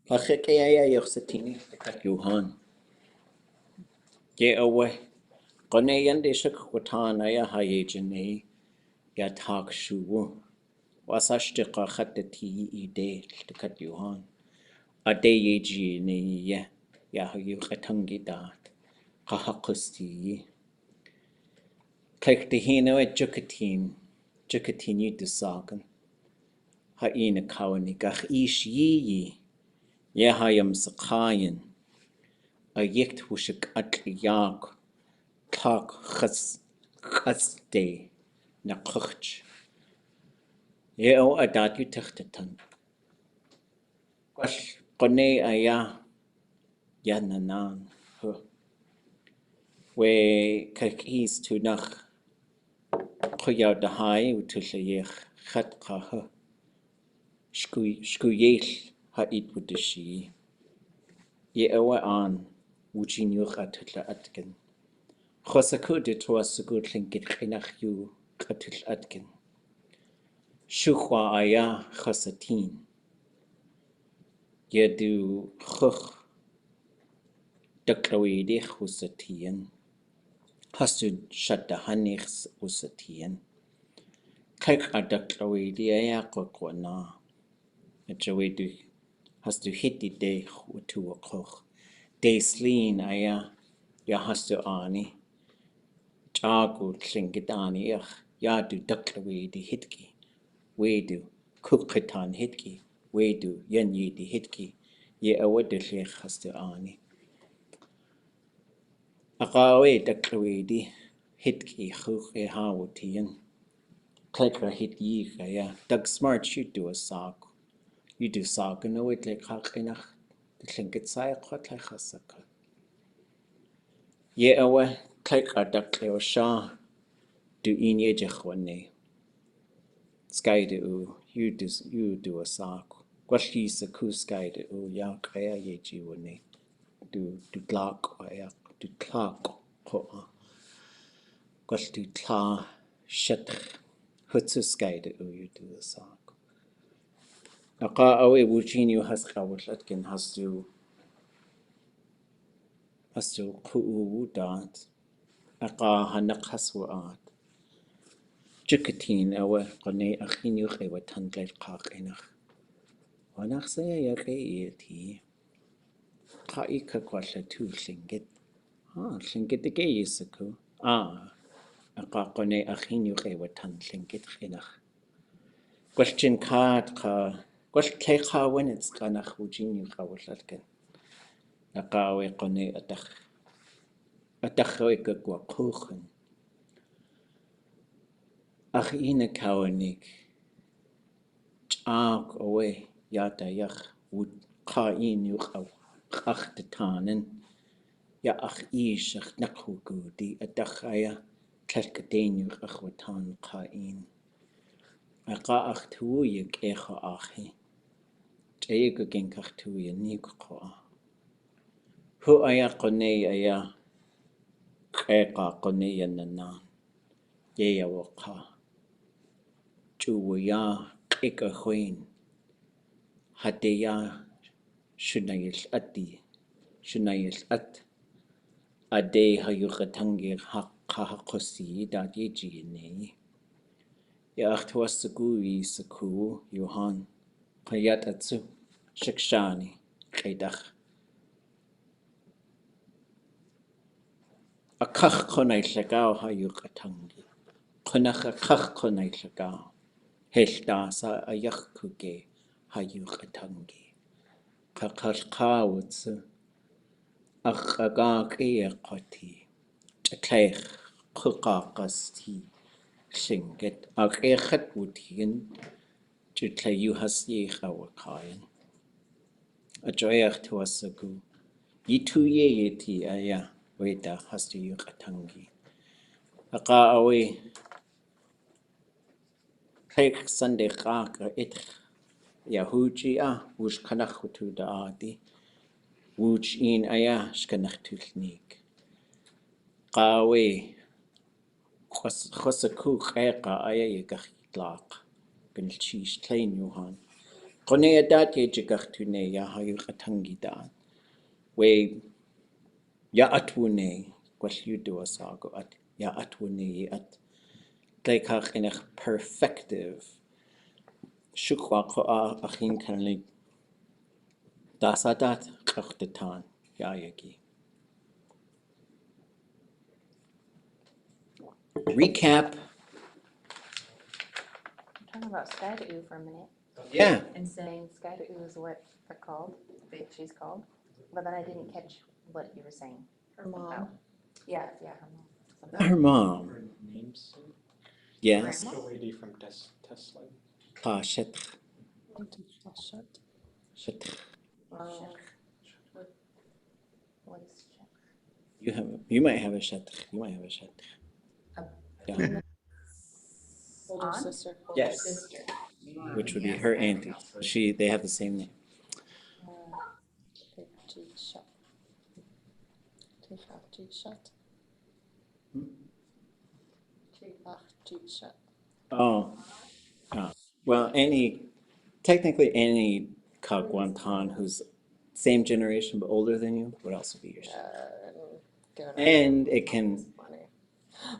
Kayaaní Johan. Get away. Qonayande shuwatáni jineiyí ya tag shuwu. Wasashtiqa khatati aadé Johan. Aadé jineiyí ya yuqatangi dat. Qahaqusti. Kijk de hino jukatin sagan. Ha ina Kayaaní gach jineiyí. Ja hayam sakayan. A yicht wushik atliag. Tag chasde na kuch. Je o adat u tichtatan. Gwash qone aya yananan hu. We kakis tu nach kuya de hai u tushayech chat ka hu. Shkuyel ha it wudishi. Je o an wujinuk atutla atken. Chosaku de toasugud linkit chinach yu katul atken. Shuwa aya chosatin. Yedu chuch Declawedi chusatien. Hastu shadda hanichs usatien. Kijk a declawedi aya kokwana. Ajawedu hastu hiti de utu a koch. De slien aya ya hastu ani. Jagu klingidani yadu declawedi hitki. Wedu kukitan hitki. Wedu yenyidi hitki. Ye awadu lech hastu ani. Agawe declawedi hitki chuch hawutien. Klikra hit ya. Doug smart you do a sock. You do sock and no it like hakinach. The klinket sai kwat like hasaka. Ye awe klikra declawed sha. Do inye jechwane. Sky do you do a sock. Gwashi sa ku sky do ya kaya ye jiwane. Do glock ya do clock ho. Gwash do tla shetch. Hutsuskeide you do the sock. Aka awe wujinyu has kawatlatkin has to kuu dat. Aka hanak haswaat. Jukatin awe kone achinu ewa tanglet kak enach. Wanach saya ya ti. Ka ika kwasha tu singit. Singit de ge yisaku. Aka kone achinu ewa tanglet enach. Question card ka. Gwash kecha when it's kanach wujinyu kawatlatkin. Nakawe kone atach gwa kuchen. Ach ina Kayaaní chak away yata yach wud ka inu ach de tanen. Ya ach ach nakhu gudi atach aya kelkadenu ach watan ka in. Aka ach tuye kecha achi. Ego genkach tuye nikko. Hu aya kone aya kecha kone yananan. Ye waka. Chuya ika huin. Hadeya shunayil at. Aadé hayukatangi kahakosi dat jineiyí. Ya achtuasagui saku Johan. Kayat atsu shikshani kaidach. Akach konay lagao hayukatangi. Konach akach konay lagao. Helda sa ayach kuge hayukatangi. Kakalkawatsu. Ach agag eaqati. Chakleich kukakasti. Shinget. Ach eachat wutien. Chutlayu has yechawakayan. Ajoyach tuasagu. Yitu yeti aya. Weda has to yukatangi. Aka awe. Kijk Sunday kaka it. Yahuji wush kanachutu da aadé. Wuj in aya shkanachtuchnik. Qawe khosaku khayqa aya yagachitlaq. Gilchish tlain Johan. Qonea dat ye jigachtune ya hayu katangidan. We ya atwune what you do asago at ya atwune at Daikach in perfective. Shukwa koa achin kanlik dasadat kachtetan yayagi. Recap. Talking about Skydaoo for a minute Yeah. and saying Skydaoo is what they're called, she's called, but then I didn't catch what you were saying. Her mom. Oh. Yeah, her mom. Not her mom. Her name's Yes. the lady from Tesla. Shetr. Shetr. What is check? You might have a shetr. You might have a shetr. Yeah. Older Aunt? sister. Yes. Sister. Which would be her auntie. They have the same name. Oh. Well, technically any Kagwantan who's same generation but older than you would also be your shetr. And it can,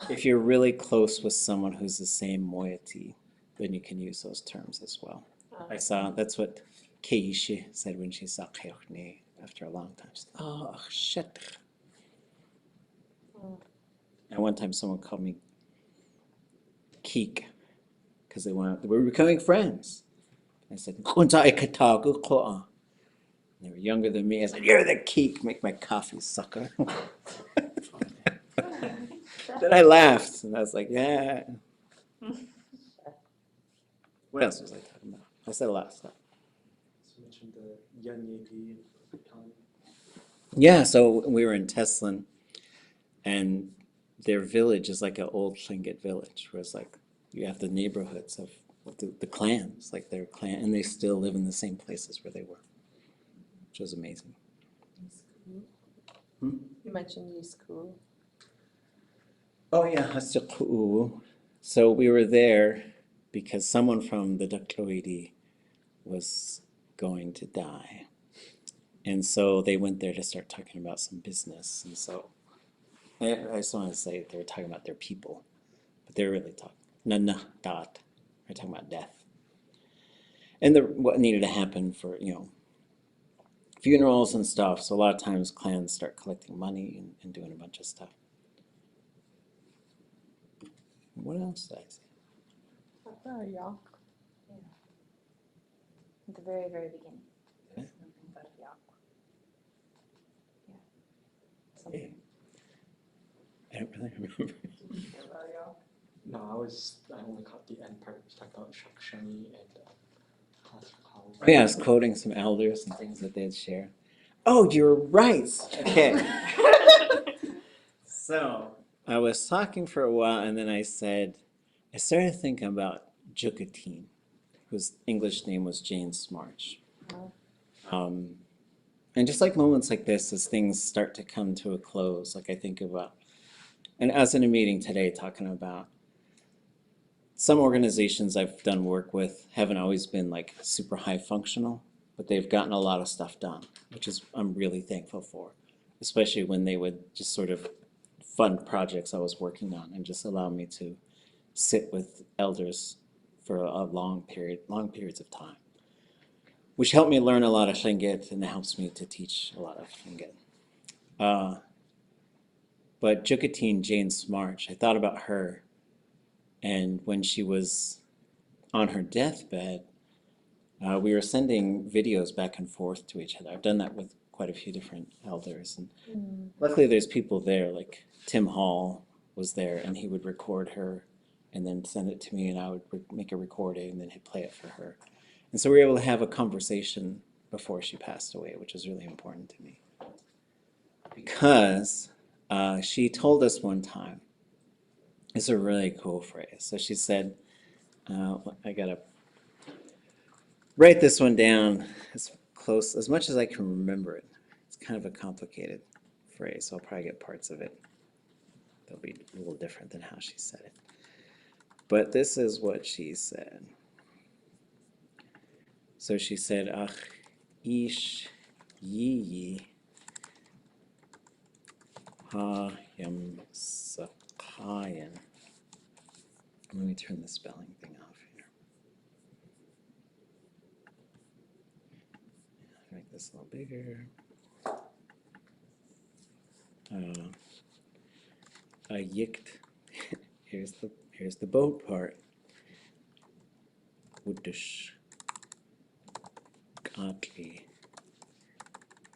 if you're really close with someone who's the same moiety, then you can use those terms as well. That's what Kayaaní said when she saw Kayaaní after a long time. She said, oh, shetr. And one time someone called me Keek because we were becoming friends. I said, they were younger than me. I said, you're the Keek, make my coffee, sucker. Then I laughed and I was like, yeah. What else was I talking about? I said a lot of stuff. So you mentioned the jineiyí and Yeah, so we were in Teslin, and their village is like an old Tlingit village, where it's like you have the neighborhoods of the clans, like their clan, and they still live in the same places where they were, which was amazing. You mentioned school. Oh yeah, Hasiq'u. So we were there because someone from the Dr. was going to die. And so they went there to start talking about some business. And so I just want to say they were talking about their people, but they were really talking, they're talking about death. And what needed to happen for, funerals and stuff. So a lot of times clans start collecting money and doing a bunch of stuff. What else did I say? Yeah. At the very, very beginning. Yeah. Something about Yak. Yeah. Hey. Something. I don't really remember. no, I only caught the end part. Talking about Shakshani and Oh, yeah, I was quoting some elders and things that they'd share. Oh, you're right. Okay. So I was talking for a while, and then I started thinking about Jukatine, whose English name was Jane Smarch. And just like moments like this, as things start to come to a close, like I think about, and I was in a meeting today talking about some organizations I've done work with haven't always been like super high functional, but they've gotten a lot of stuff done, which is I'm really thankful for, especially when they would just sort of fund projects I was working on and just allow me to sit with elders for a long periods of time, which helped me learn a lot of Tlingit and it helps me to teach a lot of Tlingit. But Jukatine Jane Smarch, I thought about her, and when she was on her deathbed, we were sending videos back and forth to each other. I've done that with quite a few different elders, and luckily there's people there, like Tim Hall was there, and he would record her and then send it to me, and I would make a recording and then he'd play it for her. And so we were able to have a conversation before she passed away, which was really important to me. Because she told us one time, it's a really cool phrase. So she said, I gotta write this one down as much as I can remember it. It's kind of a complicated phrase, so I'll probably get parts of it. They'll be a little different than how she said it. But this is what she said. So she said, ach ish yi ha yam sakayan. Let me turn the spelling thing off here. Make this a little bigger. Yikt. Here's the boat part. Woodish Katli.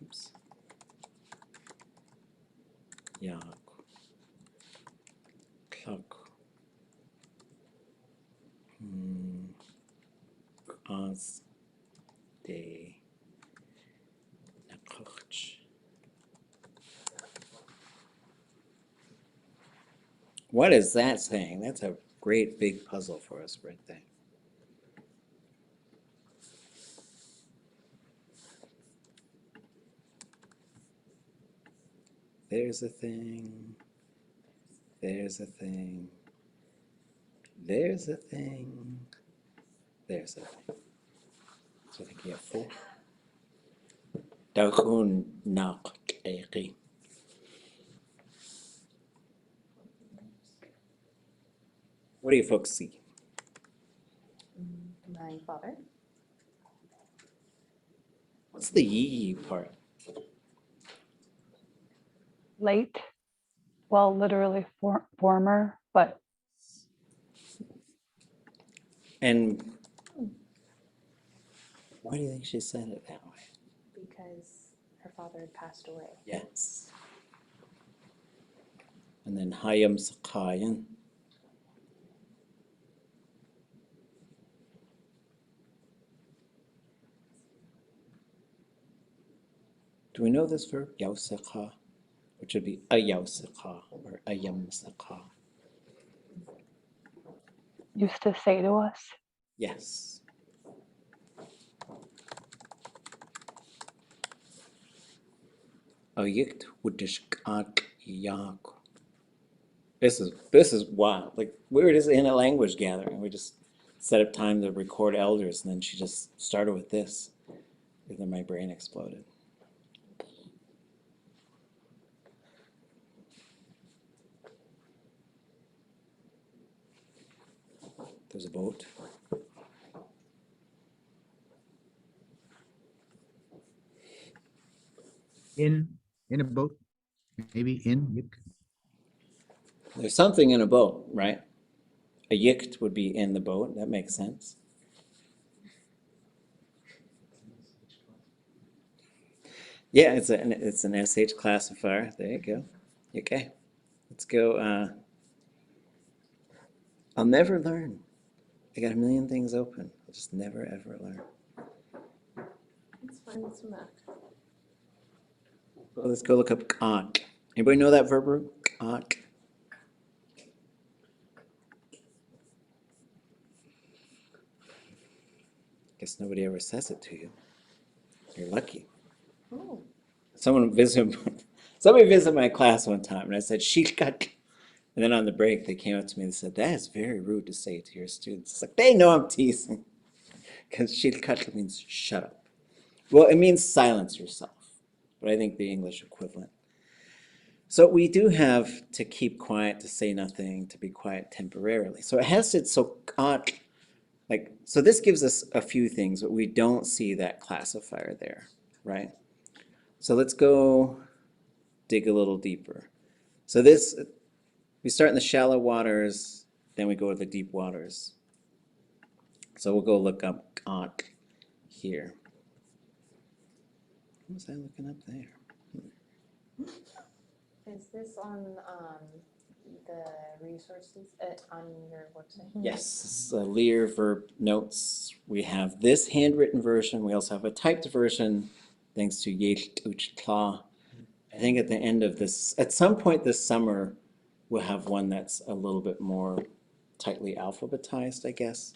Oops. Yak. Klak. Aadé. Nakoch. What is that saying? That's a great big puzzle for us right there. There's a thing. There's a thing. There's a thing. There's a thing. So I think you have 4. Daghun naqtayqi. What do you folks see? My father. What's the yi part? Late. Well, literally former, but And why do you think she said it that way? Because her father had passed away. Yes. And then hayam sakayan. Do we know this verb? Yausakha, which would be ayausakha or ayamsakha. used to say to us. Yes. Ayikt wudishkat yak. This is wild. Like we were just in a language gathering. We just set up time to record elders, and then she just started with this. And then my brain exploded. There's a boat. In a boat, maybe in. There's something in a boat, right? A yikt would be in the boat. That makes sense. Yeah, it's an SH classifier. There you go. Okay, let's go. I'll never learn. I got a million things open. I'll just never ever learn. It's fine, it's Mac. Well, let's go look up kak. Anybody know that verb root? Kak. Guess nobody ever says it to you. You're lucky. Oh. Somebody visited my class one time, and I said shikak. And then on the break, they came up to me and said, "That is very rude to say to your students." It's like they know I'm teasing, because shikak means shut up. Well, it means silence yourself, but I think the English equivalent. So we do have to keep quiet, to say nothing, to be quiet temporarily. So it has to, so this gives us a few things, but we don't see that classifier there, right? So let's go dig a little deeper. So we start in the shallow waters, then we go to the deep waters. So we'll go look up kak here. What was I looking up there? Is this on the resources on your website? Yes, this is a Lear verb notes. We have this handwritten version. We also have a typed version, thanks to Yecht Uchtla. I think at the end of this, at some point this summer, we'll have one that's a little bit more tightly alphabetized, I guess.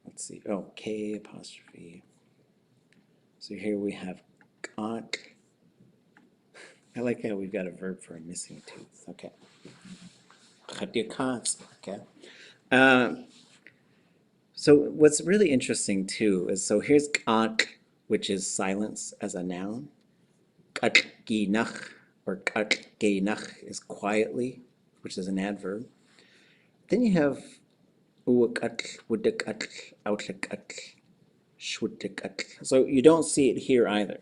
Let's see. Oh, K apostrophe. So here we have kak. I like how we've got a verb for a missing tooth. Okay. Okay. So So what's really interesting too is, so here's kak, which is silence as a noun. Katginach or katgenach is quietly, which is an adverb. Then you have uakat, wudakat, outlakat, shwutakat. So you don't see it here either,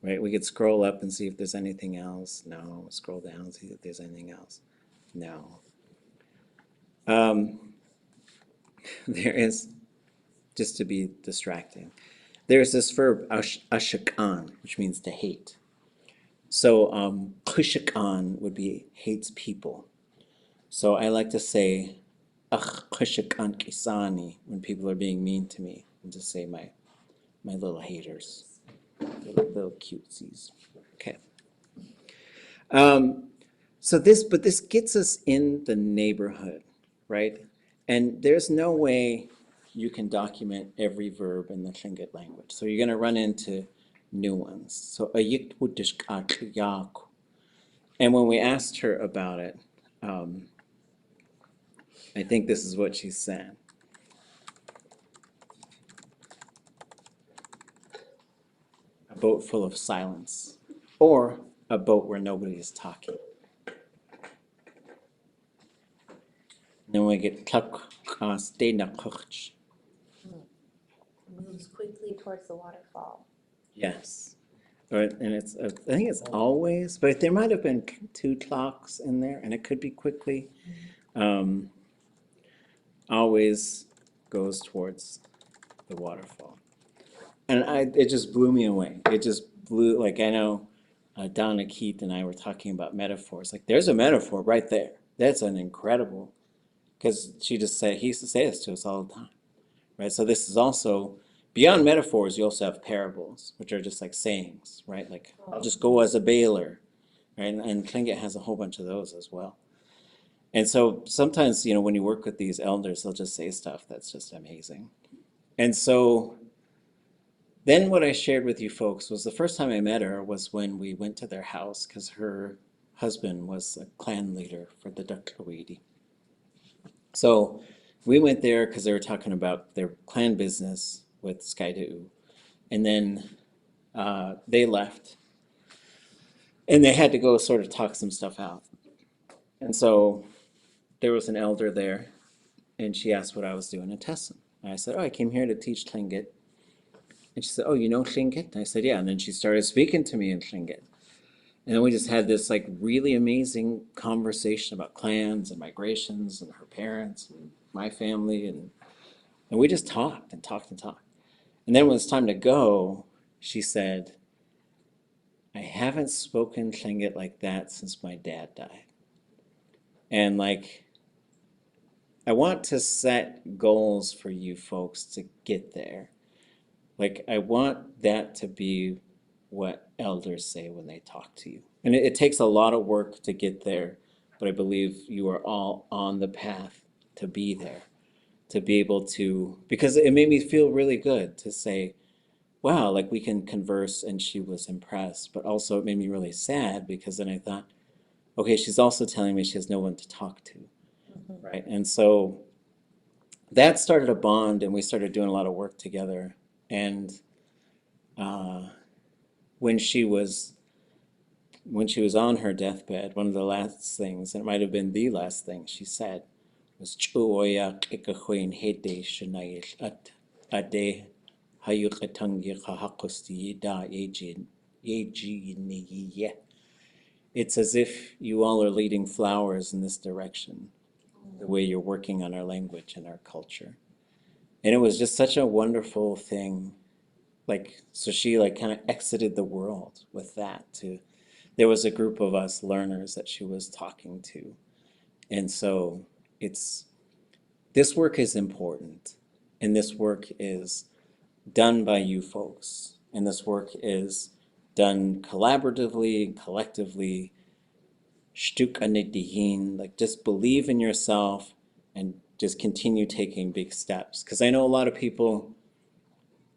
right? We could scroll up and see if there's anything else. No. Scroll down and see if there's anything else. No. There is, just to be distracting, there's this verb ashakan, which means to hate. So kushakan would be hates people. So I like to say kushakan kisani when people are being mean to me, and just say my little haters, little cutesies. Okay. So this gets us in the neighborhood, right? And there's no way you can document every verb in the Tlingit language. So you're going to run into new ones. So ayik wudishkat yak. And when we asked her about it, I think this is what she said. A boat full of silence, or a boat where nobody is talking. Then we get stay na kuch. Moves quickly towards the waterfall. Yes. Right, and it's I think it's always, but there might have been two clocks in there, and it could be quickly. Always goes towards the waterfall, and it just blew me away. It just blew, like, I know Donna Keith and I were talking about metaphors. Like, there's a metaphor right there. That's an incredible, because he used to say this to us all the time, right? So this is also, beyond metaphors, you also have parables, which are just like sayings, right? Like, I'll just go as a baler, right? And Tlingit has a whole bunch of those as well. And so sometimes, when you work with these elders, they'll just say stuff that's just amazing. And so then what I shared with you folks was the first time I met her was when we went to their house, because her husband was a clan leader for the Duklaweedi. So we went there because they were talking about their clan business with Skydoo. And then they left. And they had to go sort of talk some stuff out. And so there was an elder there, and she asked what I was doing in Tessin. And I said, I came here to teach Tlingit. And she said, you know Tlingit? And I said, yeah. And then she started speaking to me in Tlingit. And then we just had this like really amazing conversation about clans and migrations and her parents and my family. And we just talked and talked and talked. And then when it was time to go, she said, I haven't spoken Tlingit like that since my dad died. And like, I want to set goals for you folks to get there. Like, I want that to be what elders say when they talk to you. And it takes a lot of work to get there, but I believe you are all on the path to be there, to be able to, because it made me feel really good to say, wow, like we can converse, and she was impressed, but also it made me really sad because then I thought, okay, she's also telling me she has no one to talk to, right? And so that started a bond, and we started doing a lot of work together. And when she was on her deathbed, one of the last things, and it might have been the last thing she said, was "Chuoya kikahuin hede shunayish at aadé hayukatangi kahakosti da jineiyí." It's as if you all are leading flowers in this direction, the way you're working on our language and our culture. And it was just such a wonderful thing. Like, so she like kind of exited the world with that too. There was a group of us learners that she was talking to. And so this work is important. And this work is done by you folks. And this work is done collaboratively and collectively. Shtuk anidihin, like just believe in yourself and just continue taking big steps. Because I know a lot of people,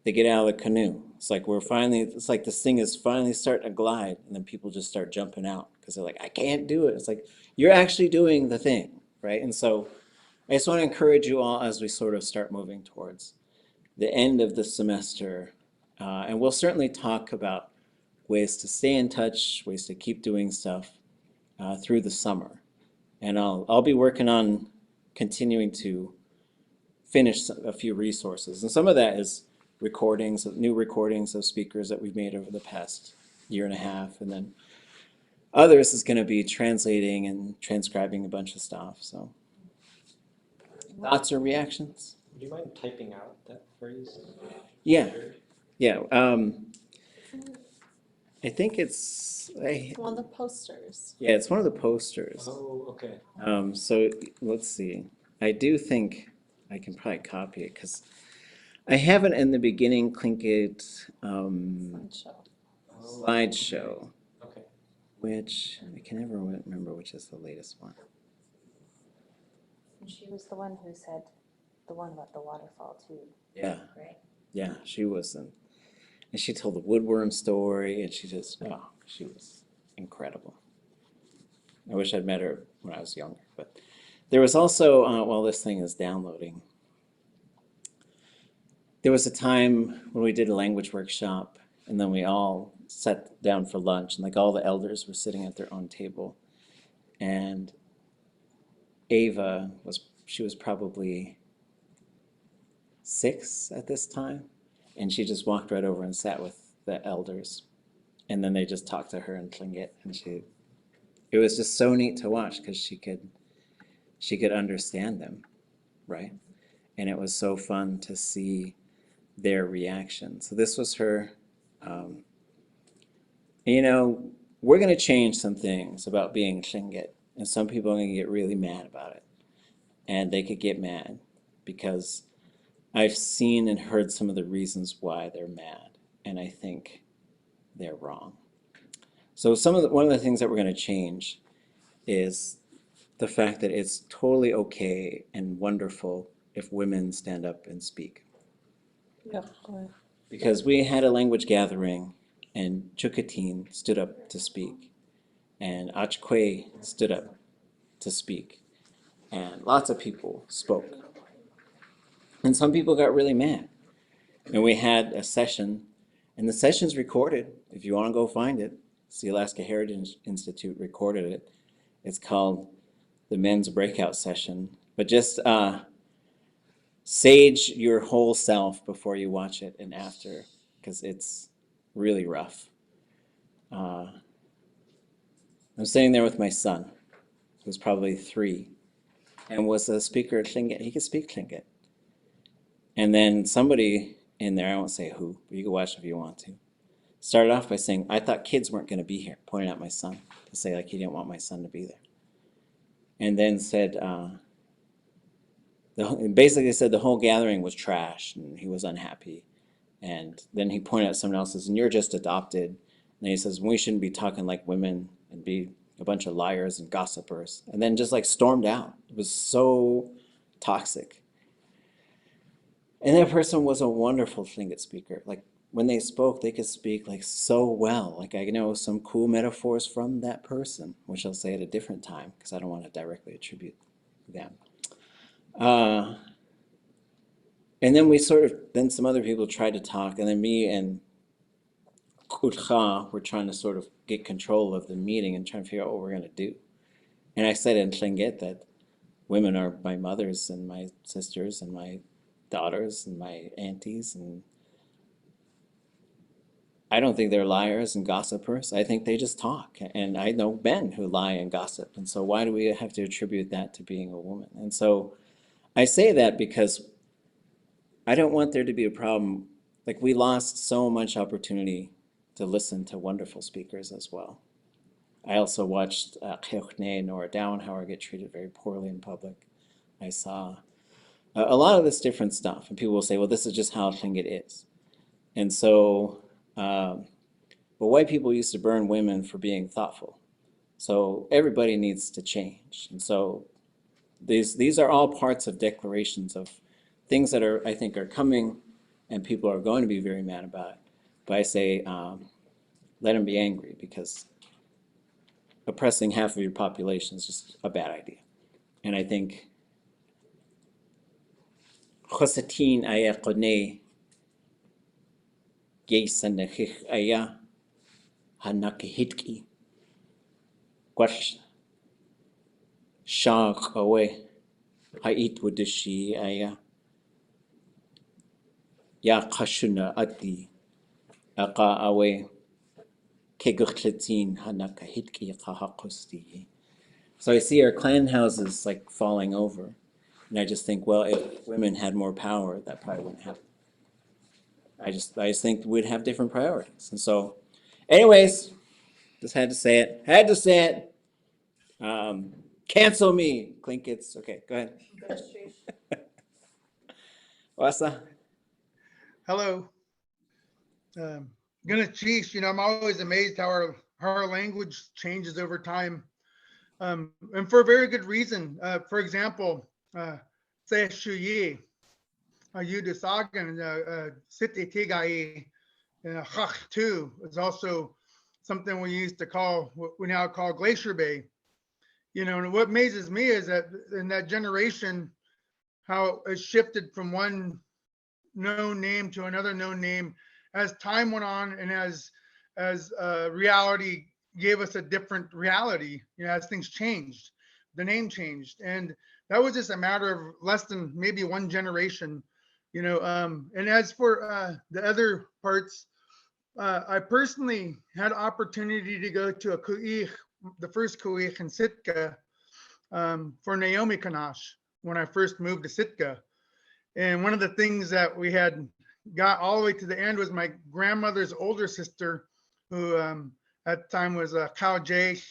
they get out of the canoe. It's like it's like this thing is finally starting to glide, and then people just start jumping out because they're like, I can't do it. It's like, you're actually doing the thing, right? And so I just want to encourage you all as we sort of start moving towards the end of the semester. And we'll certainly talk about ways to stay in touch, ways to keep doing stuff through the summer. And I'll be working on continuing to finish a few resources. And some of that is recordings, new recordings of speakers that we've made over the past year and a half. And then others is going to be translating and transcribing a bunch of stuff. So thoughts or reactions? Would you mind typing out that phrase? Yeah, yeah. I think it's, One of the posters. yeah, it's one of the posters. Oh, okay. So let's see. I do think I can probably copy it because I have it in the beginning Tlingit Show. slideshow, Okay. which I can never remember which is the latest one. And she was the one who said the one about the waterfall too, Yeah, right? yeah, she was, and she told the woodworm story, and she just, oh, she was incredible. I wish I'd met her when I was younger, but there was also, while this thing is downloading, there was a time when we did a language workshop, and then we all sat down for lunch, and like all the elders were sitting at their own table, and Ava she was probably 6 at this time, and she just walked right over and sat with the elders, and then they just talked to her in Tlingit, and it was just so neat to watch because she could understand them, right? And it was so fun to see their reaction. So this was her, you know, we're going to change some things about being Tlingit, and some people are going to get really mad about it, and they could get mad because I've seen and heard some of the reasons why they're mad, and I think they're wrong. So one of the things that we're going to change is the fact that it's totally okay and wonderful if women stand up and speak. Yeah. Because we had a language gathering and Chukatin stood up to speak and Achkwe stood up to speak and lots of people spoke. And some people got really mad. And we had a session, and the session's recorded. If you want to go find it, it's the Alaska Heritage Institute recorded it. It's called the Men's Breakout Session. But just sage your whole self before you watch it and after, because it's really rough. I'm sitting there with my son, who's probably 3, and was a speaker of Tlingit. He could speak Tlingit. And then somebody in there, I won't say who, but you can watch if you want to, started off by saying, I thought kids weren't going to be here, pointing at my son, to say like he didn't want my son to be there. And then said, basically said the whole gathering was trash and he was unhappy. And then he pointed at someone else and says, and you're just adopted. And he says, we shouldn't be talking like women and be a bunch of liars and gossipers. And then just like stormed out. It was so toxic. And that person was a wonderful Tlingit speaker. Like when they spoke, they could speak like so well. Like I know some cool metaphors from that person, which I'll say at a different time because I don't want to directly attribute them. And then then some other people tried to talk, and then me and Kutcha were trying to sort of get control of the meeting and trying to figure out what we're going to do. And I said in Tlingit that women are my mothers and my sisters and my daughters and my aunties, and I don't think they're liars and gossipers. I think they just talk. And I know men who lie and gossip. And so why do we have to attribute that to being a woman? And so I say that because I don't want there to be a problem. Like we lost so much opportunity to listen to wonderful speakers as well. I also watched Kayaaní, Nora Dowenhauer get treated very poorly in public. I saw a lot of this different stuff. And people will say, well, this is just how Tlingit is. And so, but white people used to burn women for being thoughtful. So everybody needs to change. And so these are all parts of declarations of things that I think are coming and people are going to be very mad about it. But I say, let them be angry because oppressing half of your population is just a bad idea. And I think Chosatín aya qone geisanachich aya hanakahitki. Gwash shach away. Hait wudishi aya. Ya kashuna adi. Aqa away. Kegukhlatin hanakahitki qahakosti. So I see our clan houses like falling over. And I just think, well, if women had more power, that probably wouldn't happen. I just think we'd have different priorities. And so, anyways, just had to say it. Had to say it. Cancel me, Clinkets. Okay, go ahead. Wasa? Hello. Gonna Chiefs, I'm always amazed how our language changes over time. And for a very good reason. For example, say shuyi, yudusagan, siti tigai, chach too is also something we used to call, what we now call Glacier Bay. And what amazes me is that in that generation, how it shifted from one known name to another known name as time went on, and as reality gave us a different reality. As things changed, the name changed, and that was just a matter of less than maybe one generation. And as for the other parts, I personally had opportunity to go to a ku'ich, the first ku'ich in Sitka, for Naomi Kanash when I first moved to Sitka. And one of the things that we had got all the way to the end was my grandmother's older sister, who at the time was Kayaaní.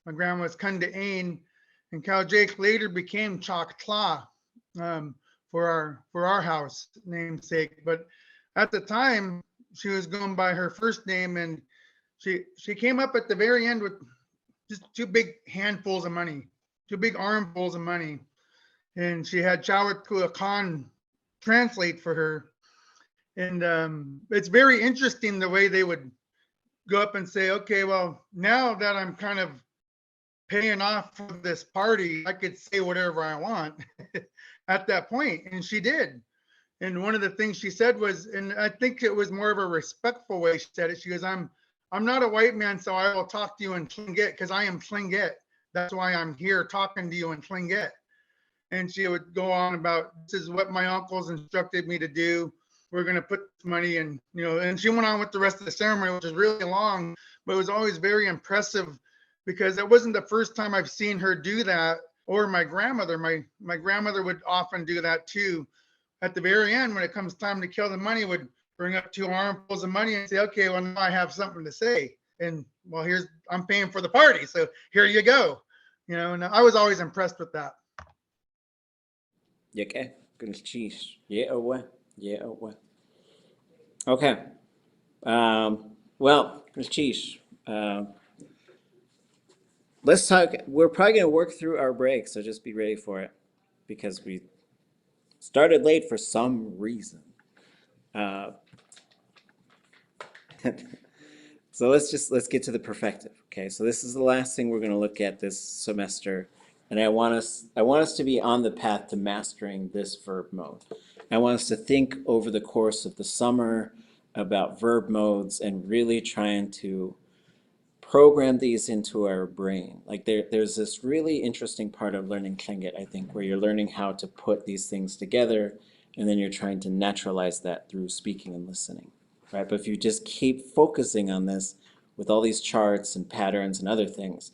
My grandma was Kayaaní, and Kayaaní later became Choctaw for our house namesake. But at the time, she was going by her first name, and she came up at the very end with just two big handfuls of money, two big armfuls of money. And she had Chawat Khan translate for her. And it's very interesting the way they would go up and say, okay, well, now that I'm kind of paying off for this party, I could say whatever I want at that point. And she did. And one of the things she said was, and I think it was more of a respectful way she said it, she goes, I'm not a white man, so I will talk to you in Tlingit because I am Tlingit. That's why I'm here talking to you in Tlingit. And she would go on about, this is what my uncles instructed me to do. We're going to put money in, and she went on with the rest of the ceremony, which is really long, but it was always very impressive because it wasn't the first time I've seen her do that, or my grandmother. My grandmother would often do that too. At the very end, when it comes time to kill the money, would bring up two armfuls of money and say, okay, well, now I have something to say. And well, I'm paying for the party. So here you go. And I was always impressed with that. Okay, good cheese. Yeah, away. Yeah, away. Okay. Well, good cheese. Let's talk. We're probably going to work through our break, so just be ready for it because we started late for some reason. So let's get to the perfective. Okay, so this is the last thing we're going to look at this semester, and I want us to be on the path to mastering this verb mode. I want us to think over the course of the summer about verb modes and really trying to program these into our brain. Like there's this really interesting part of learning Tlingit, I think, where you're learning how to put these things together, and then you're trying to naturalize that through speaking and listening. Right? But if you just keep focusing on this with all these charts and patterns and other things,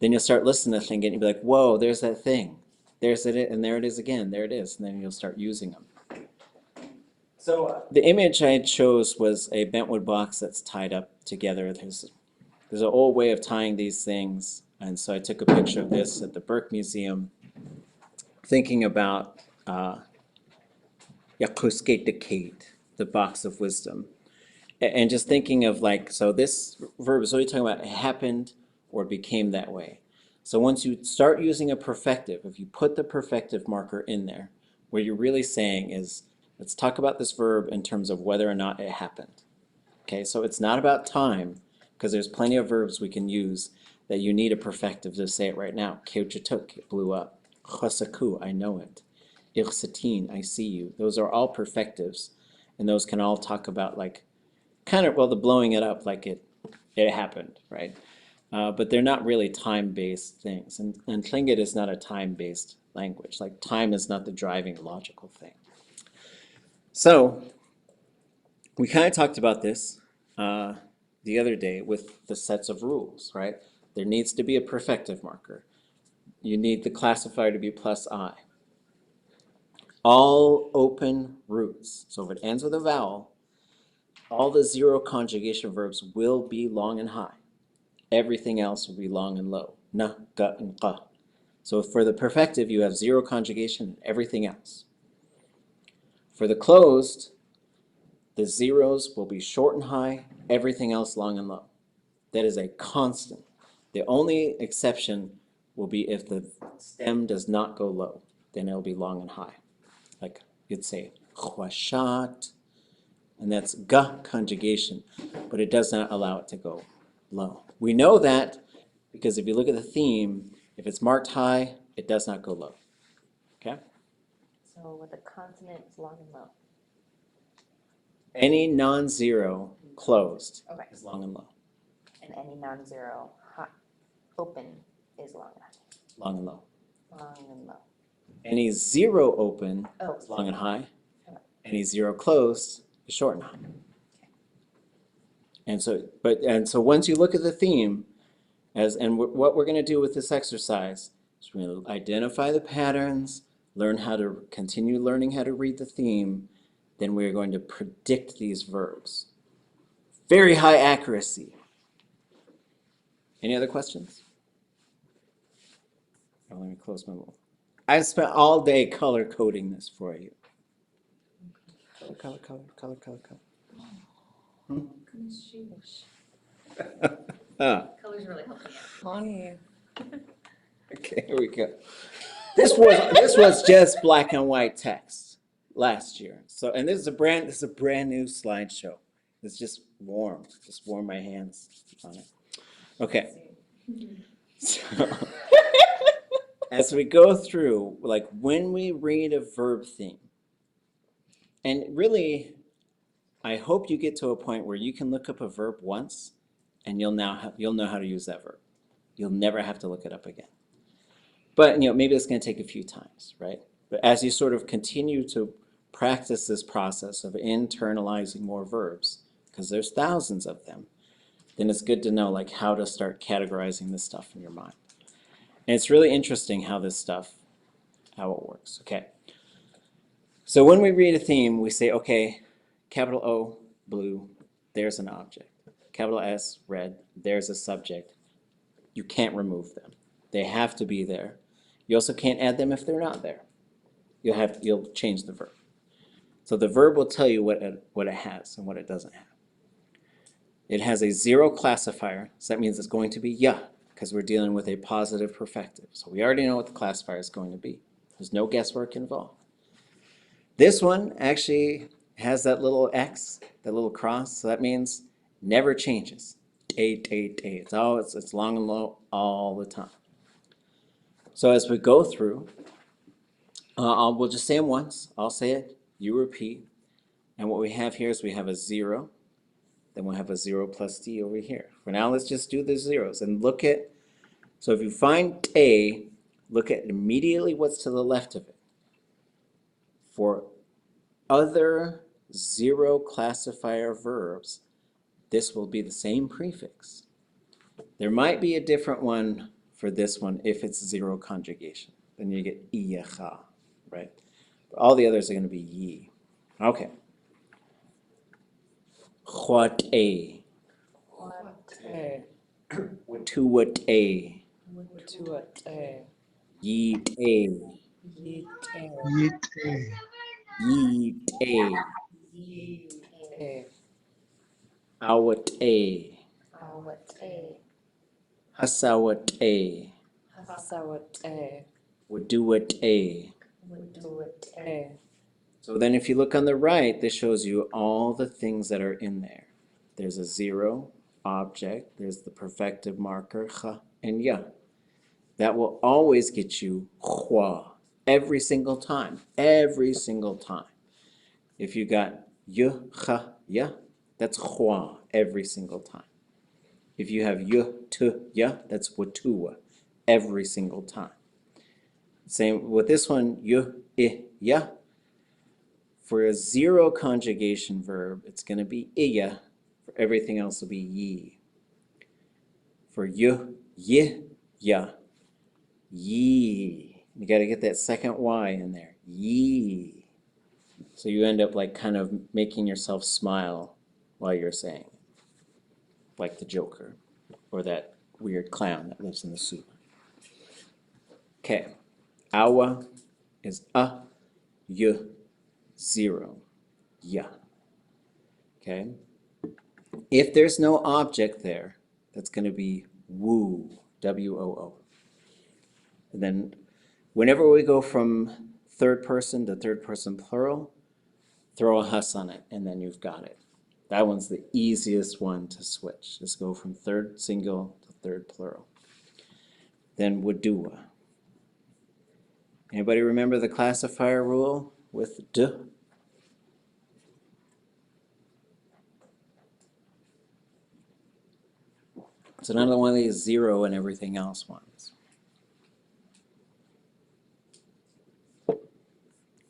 then you'll start listening to Tlingit and you'll be like, whoa, there's that thing. There's it, and there it is again, there it is, and then you'll start using them. So the image I chose was a bentwood box that's tied up together. There's an old way of tying these things, and so I took a picture of this at the Burke Museum, thinking about Yakuske Decade, the box of wisdom. And just thinking of so this verb is really talking about it happened or became that way. So once you start using a perfective, if you put the perfective marker in there, what you're really saying is, let's talk about this verb in terms of whether or not it happened. Okay, so it's not about time, because there's plenty of verbs we can use that you need a perfective to say it right now. Keuchituk, it blew up. Chosaku, I know it. Irsatin, I see you. Those are all perfectives. And those can all talk about like, kind of, well, the blowing it up like it happened, right? But they're not really time-based things. And Tlingit is not a time-based language. Like time is not the driving logical thing. So we kind of talked about this the other day with the sets of rules, right? There needs to be a perfective marker. You need the classifier to be plus I. All open roots, so if it ends with a vowel, all the zero conjugation verbs will be long and high. Everything else will be long and low. Na, ga, and qa. So for the perfective, you have zero conjugation and everything else. For the closed, the zeros will be short and high, everything else long and low. That is a constant. The only exception will be if the stem does not go low, then it'll be long and high. Like you'd say khwashat, and that's ga conjugation, but it does not allow it to go low. We know that because if you look at the theme, if it's marked high, it does not go low. Okay? So with a consonant, it's long and low. Any non-zero closed Okay. is long and low. And any non-zero open is long and high. Long and low. Long and low. Any zero open Oh, is long and high. Okay. Any zero closed is short and high. And so once you look at the theme, what we're going to do with this exercise is we're going to identify the patterns, learn how to continue learning how to read the theme, then we're going to predict these verbs. Very high accuracy. Any other questions? Oh, let me close my mouth. I spent all day color coding this for you. Color. Colors really helping out. Honey. Okay, here we go. This was just black and white text last year. So, and this is a brand new slideshow. It's just warm. Just warm my hands on it. Okay. So, as we go through, like when we read a verb theme, and really, I hope you get to a point where you can look up a verb once, and you'll know how to use that verb. You'll never have to look it up again. But maybe it's going to take a few times, right? But as you sort of continue to practice this process of internalizing more verbs, because there's thousands of them, then it's good to know like how to start categorizing this stuff in your mind. And it's really interesting how it works. Okay. So when we read a theme, we say, okay, capital O, blue, there's an object. Capital S, red, there's a subject. You can't remove them. They have to be there. You also can't add them if they're not there. You'll change the verb. So the verb will tell you what it has and what it doesn't have. It has a zero classifier, so that means it's going to be ya, because we're dealing with a positive perfective. So we already know what the classifier is going to be. There's no guesswork involved. This one actually has that little X, that little cross, so that means never changes. It's long and low all the time. So as we go through, we'll just say them once. I'll say it, you repeat. And what we have here is we have a 0. Then we'll have a 0 plus D over here. For now, let's just do the zeros and look at, so if you find A, look at immediately what's to the left of it. For other 0 classifier verbs, this will be the same prefix. There might be a different one for this one if it's 0 conjugation. Then you get iyacha, right? But all the others are going to be yi. Okay. What a. A. To what a. To it. A. Yeet a. Yeet. A. Yite. Yeet a. A. Awat a. What a. Hasawat a. Hasawat. A. Waduat a. Do it. A. So then if you look on the right, this shows you all the things that are in there. There's a 0 object, there's the perfective marker, cha and ya. That will always get you hua. every single time. Every single time. If you got y, ch, ya, that's hua every single time. If you have y, t, ya, that's watuwa every single time. Same with this one, y, I, ya. For a zero conjugation verb, it's going to be iya. For everything else, will be yi. For y, ya, yi. You got to get that second y in there. Yi. So you end up like kind of making yourself smile while you're saying it. Like the Joker or that weird clown that lives in the soup. Okay. Awa is a, y, zero, ya. Okay. If there's no object there, that's going to be woo, W-O-O. And then whenever we go from third person to third person plural, throw a hus on it, and then you've got it. That one's the easiest one to switch. Just go from third single to third plural. Then wudua. Anybody remember the classifier rule with d? It's another one of these zero and everything else ones.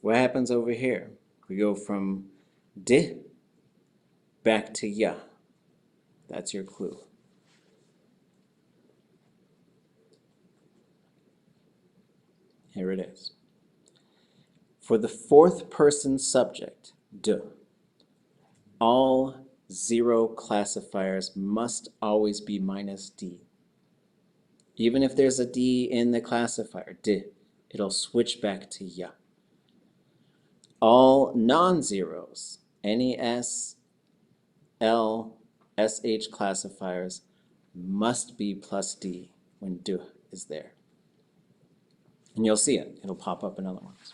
What happens over here? We go from di back to ya. That's your clue. Here it is. For the fourth person subject, d, all zero classifiers must always be minus d. Even if there's a d in the classifier, d, it'll switch back to ya. All non-zeros, NES, L, SH classifiers must be plus d when d is there. And you'll see it. It'll pop up in other ones.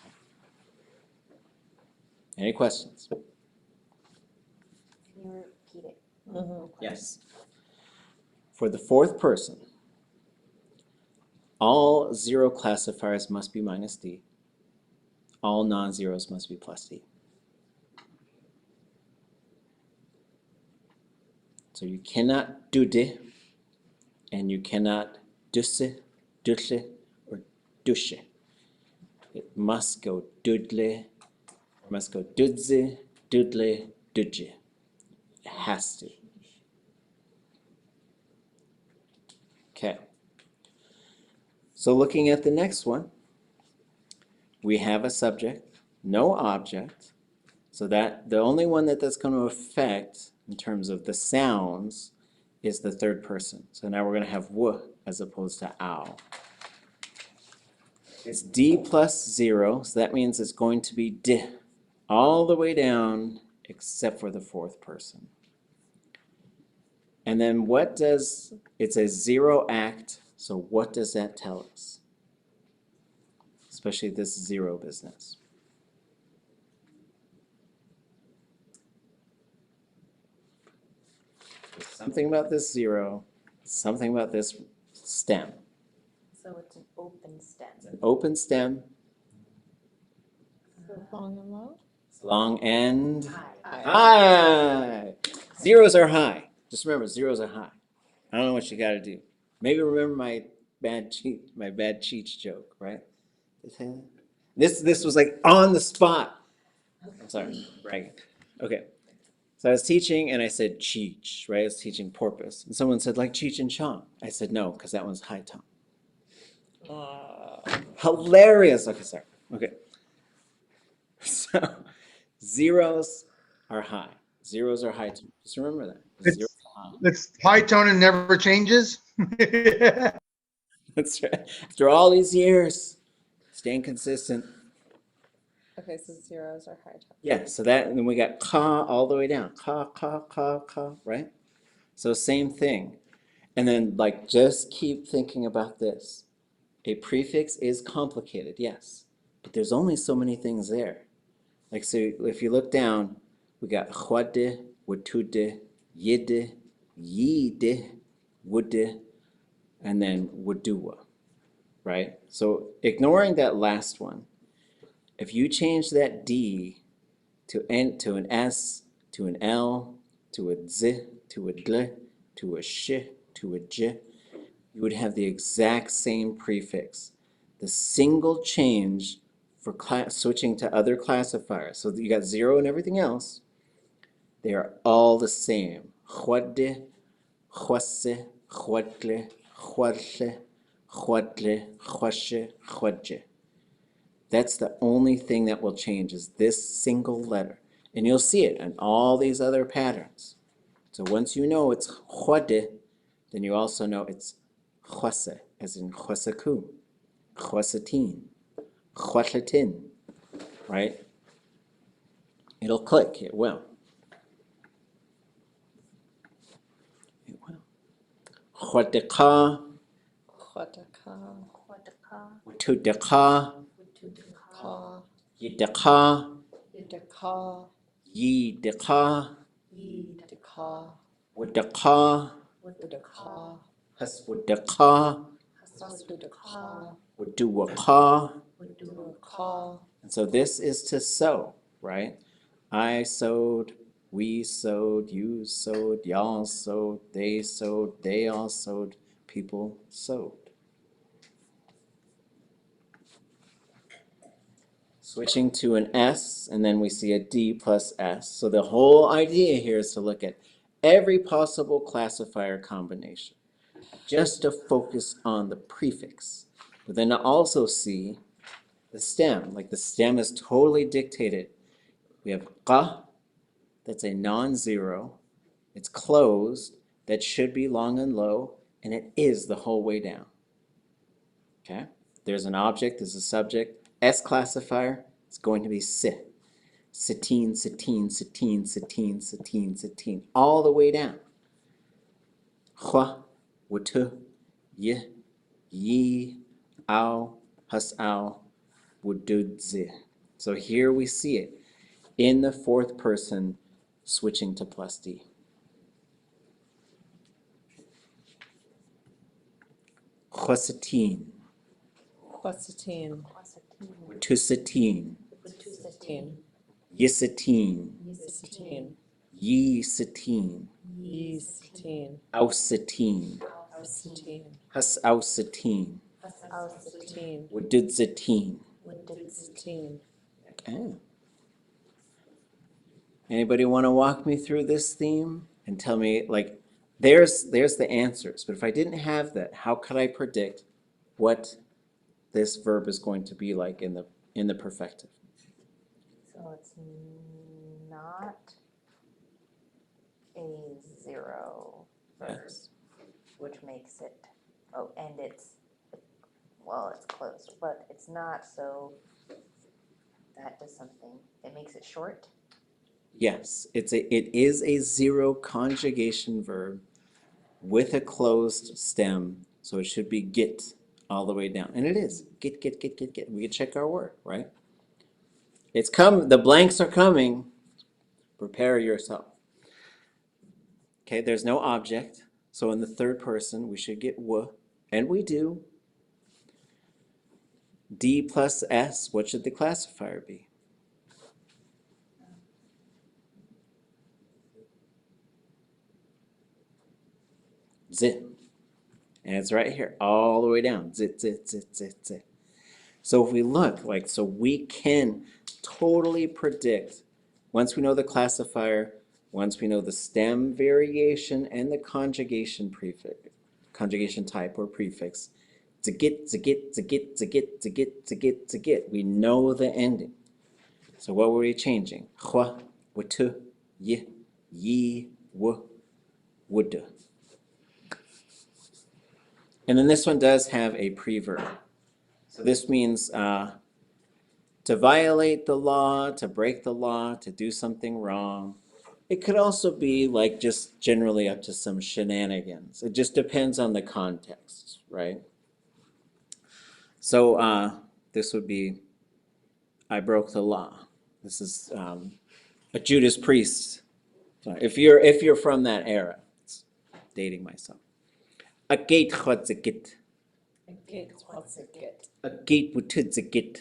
Any questions? Can you repeat it? Yes. For the fourth person, all zero classifiers must be minus d. All non-zeros must be plus d. So you cannot do de, and you cannot dusse, dushe, or dushe. It must go dudle, or must go dudze, dudle, dudje. It has to. Okay. So looking at the next one, we have a subject, no object. So that the only one that's going to affect in terms of the sounds is the third person. So now we're going to have w as opposed to ow. It's d plus 0, so that means it's going to be d all the way down except for the fourth person. And then what does, it's a zero act, so what does that tell us? Especially this zero business. Something about this zero, something about this stem. So it's an open stem. It's an open stem. Long and low? Long and High. high. Zeros are high. Just remember, zeros are high. I don't know what you got to do. Maybe remember my bad cheats joke, right? This was like on the spot. I'm sorry, bragging. Okay. So I was teaching and I said Cheech, right? I was teaching porpoise. And someone said, like Cheech and Chong. I said, no, because that one's high tone. Hilarious. Okay, sorry. Okay. So zeros are high. Zeros are high tone. Just remember that. Zeros are high. It's high tone and never changes. That's right. After all these years, staying consistent. Okay, so zeros are high tone. Yeah, so that, and then we got ka all the way down. Ka, right? So same thing. And then like just keep thinking about this. A prefix is complicated, yes, but there's only so many things there. Like so if you look down, we got chwade, watude, yide, yide, wude, and then wudua, right? So ignoring that last one, if you change that D to an S, to an L, to a Z, to a DL, to a sh, to a j, you would have the exact same prefix. The single change for switching to other classifiers, so you got 0 and everything else, they are all the same. Khwade, khwase, khwadle, khwadle, khwadle, khwashe, khwadje. That's the only thing that will change is this single letter. And you'll see it in all these other patterns. So once you know it's khwade, then you also know it's khwase, as in khwasaku, khwasatin, khwatlatin, right? It'll click, it will. It will. Khwadeka, Khwataka. tudeka, Ka. yideka, Daka. yideka, Daka. wudeka, Udaka. haswudeka, Sudaka. wuduwaka. Udaka. And so this is to sow, right? I sowed, we sowed, you sowed, y'all sowed, they all sowed, people sowed. Switching to an S, and then we see a D plus S. So the whole idea here is to look at every possible classifier combination, just to focus on the prefix. But then to also see the stem, like the stem is totally dictated. We have qa, that's a non-zero. It's closed, that should be long and low, and it is the whole way down. Okay? There's an object, there's a subject. S classifier, it's going to be sit. Satine, satine, satine, satine, satine, satine, all the way down. Khwa, wutu, y, yi, ow, hus, ow, wududzi. So here we see it in the fourth person switching to plus D. Khwasatine, Khwasatin. wutusatine, Satin. yisatine, Satin. yisatine, Satin. ausatine, Satin. husausatine, Satin. wududzatine. Satin. Okay. Anybody want to walk me through this theme and tell me, like, there's the answers, but if I didn't have that, how could I predict what this verb is going to be like in the perfective? So it's not a zero verb, Yes. which makes it, oh, and it's, well, it's closed, but it's not, so that does something. It makes it short. Yes, it is a zero conjugation verb with a closed stem, so it should be get all the way down. And it is. Get, get, get, get, get. We can check our work, right? It's come, the blanks are coming. Prepare yourself. Okay, there's no object. So in the third person, we should get w, and we do. D plus S, what should the classifier be? Zit. And it's right here, all the way down. Zit, zit, zit, zit, zit. So if we look, like, so we can totally predict, once we know the classifier, once we know the stem variation and the conjugation prefix, conjugation type or prefix, zigit, zigit, zigit, zigit, zigit, zigit, zigit. We know the ending. So what were we changing? Khwa, wutu, yi, yi, wu, would. And then this one does have a preverb. So this means to violate the law, to break the law, to do something wrong. It could also be like just generally up to some shenanigans. It just depends on the context, right? So this would be, I broke the law. This is a Judas Priest. Sorry, if you're from that era, it's dating myself. Agate chotzagit. Agate chotzagit. Agate wutudzagit.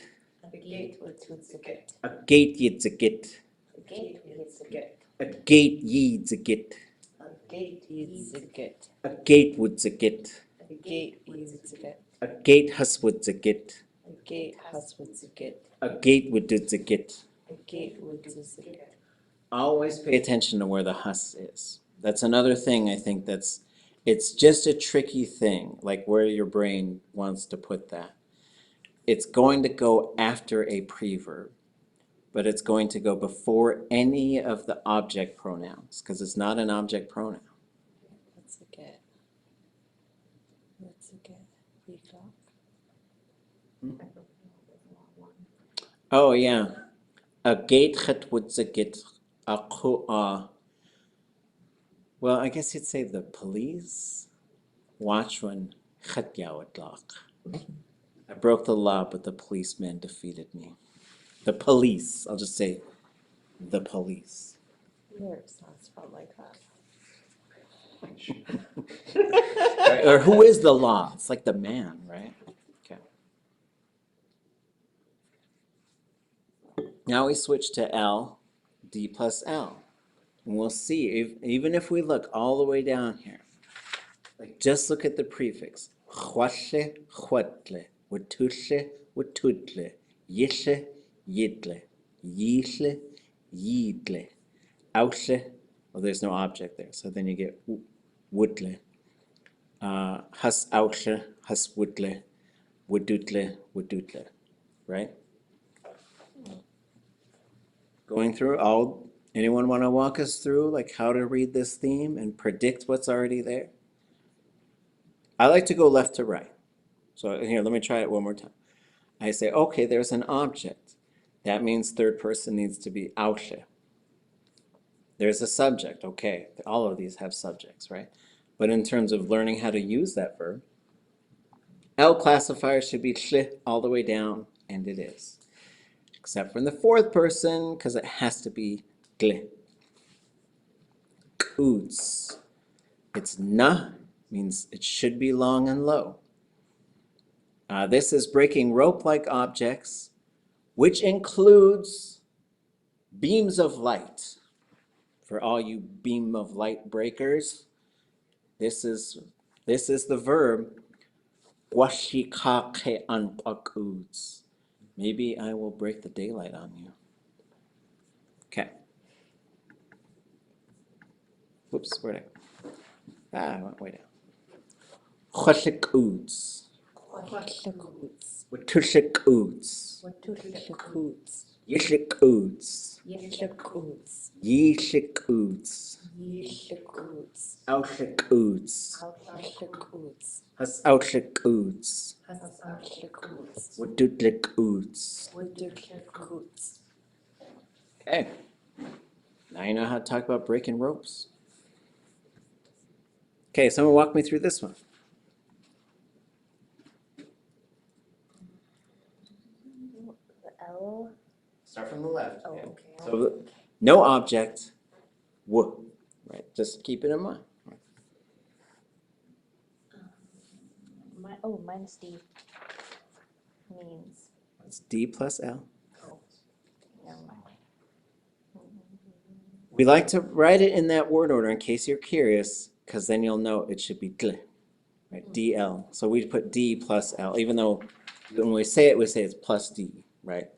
gate with a get. A gate yid's a git. A gate with a get. A gate yeed's a git. A gate is a get. A gate wood's a git. A gate is a get. A gate huswood's a git. A gate has with a get. A gate wood's a git. A gate with a get. Always pay attention to where the hus is. That's another thing I think it's just a tricky thing, like where your brain wants to put that. It's going to go after a preverb, but it's going to go before any of the object pronouns, because it's not an object pronoun. What's a get? What's a get? Peacock. Oh yeah. A gate chet would a git a ko. Well, I guess you'd say the police watch when chet yawat. I broke the law, but the policeman defeated me. The police. I'll just say the police. Lyric sounds fun like that. Right? Or who is the law? It's like the man, right? Okay. Now we switch to L, D plus L. And we'll see, even if we look all the way down here, like just look at the prefix. Chwashe, chwadle. Watushe, watudle. Yishe, yidle. Yishle, yidle. Aushe, well, there's no object there, so then you get woodle. Has aushe, has woodle. Wududle, wududle. Right? Going through all, anyone want to walk us through like how to read this theme and predict what's already there? I like to go left to right. So here, let me try it one more time. I say, okay, there's an object. That means third person needs to be aushe. There's a subject, okay. All of these have subjects, right? But in terms of learning how to use that verb, L classifier should be shle all the way down, and it is. Except for in the fourth person, because it has to be gle. Koots. It's na, means it should be long and low. This is breaking rope-like objects, which includes beams of light. For all you beam of light breakers, this is the verb washikake anpakoots. Maybe I will break the daylight on you. Okay. Whoops, where'd I go? I went way down. Chwashikoots. What's Watushikoots. What's Yishikoots. Yeshakoots. Yishikoots. Yeshakoots. Aushikoots. Yeshakoots. Hasaushikoots. Yeshakoots. Wadudlikoots. What's Okay. Now you know how to talk about breaking ropes. Okay, someone walk me through this one. The L. Start from the left. Oh, yeah. okay. So no object, w, right? Just keep it in mind. Minus D means. It's D plus L. Oh, never mind. We like to write it in that word order in case you're curious, because then you'll know it should be dl, right? DL. So we put D plus L, even though when we say it's plus D, right?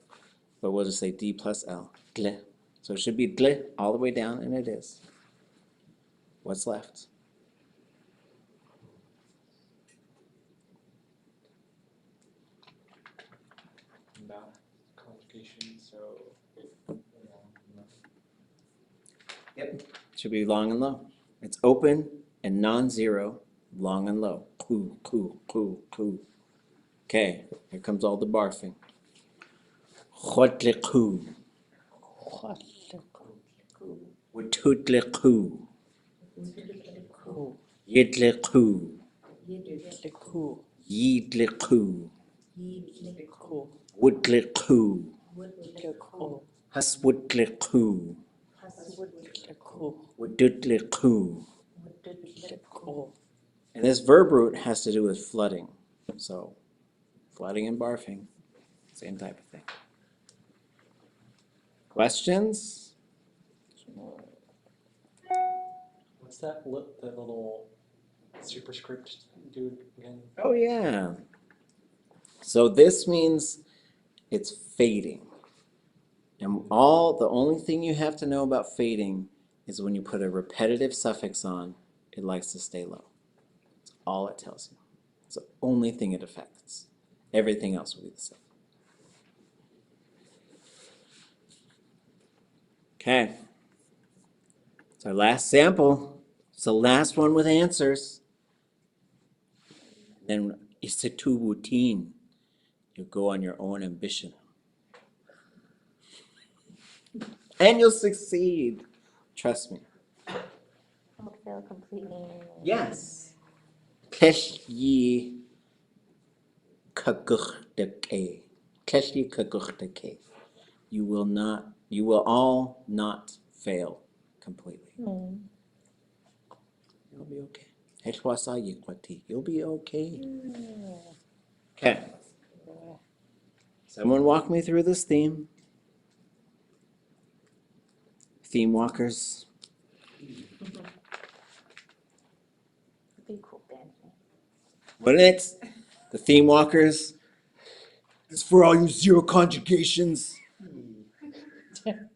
But we'll just say D plus L, dl. So it should be dl all the way down, and it is. What's left? That complication, so Yep. Should be long and low. It's open and non-zero, long and low. Coo, coo, coo, coo. Okay, here comes all the barfing. Chotlikoo. Watutlikoo. Yidlikoo. Yidlikoo. Woodlikoo. Haswoodlikoo. Wadudlikoo. And this verb root has to do with flooding. So, flooding and barfing, same type of thing. Questions? What's that the little superscript dude again? Oh, yeah. So this means it's fading. And the only thing you have to know about fading is when you put a repetitive suffix on, it likes to stay low. That's all it tells you. It's the only thing it affects. Everything else will be the same. Okay. It's our last sample. It's the last one with answers. Then it's a routine. You'll go on your own ambition. And you'll succeed. Trust me. Don't feel completely. Yes. Keshi kaguchtake. Keshi kaguchtake. You will all not fail completely. You'll be okay. You'll be okay. Okay. Someone walk me through this theme. Theme walkers. Be cool band name. Wouldn't it? The theme walkers. It's for all you zero conjugations. There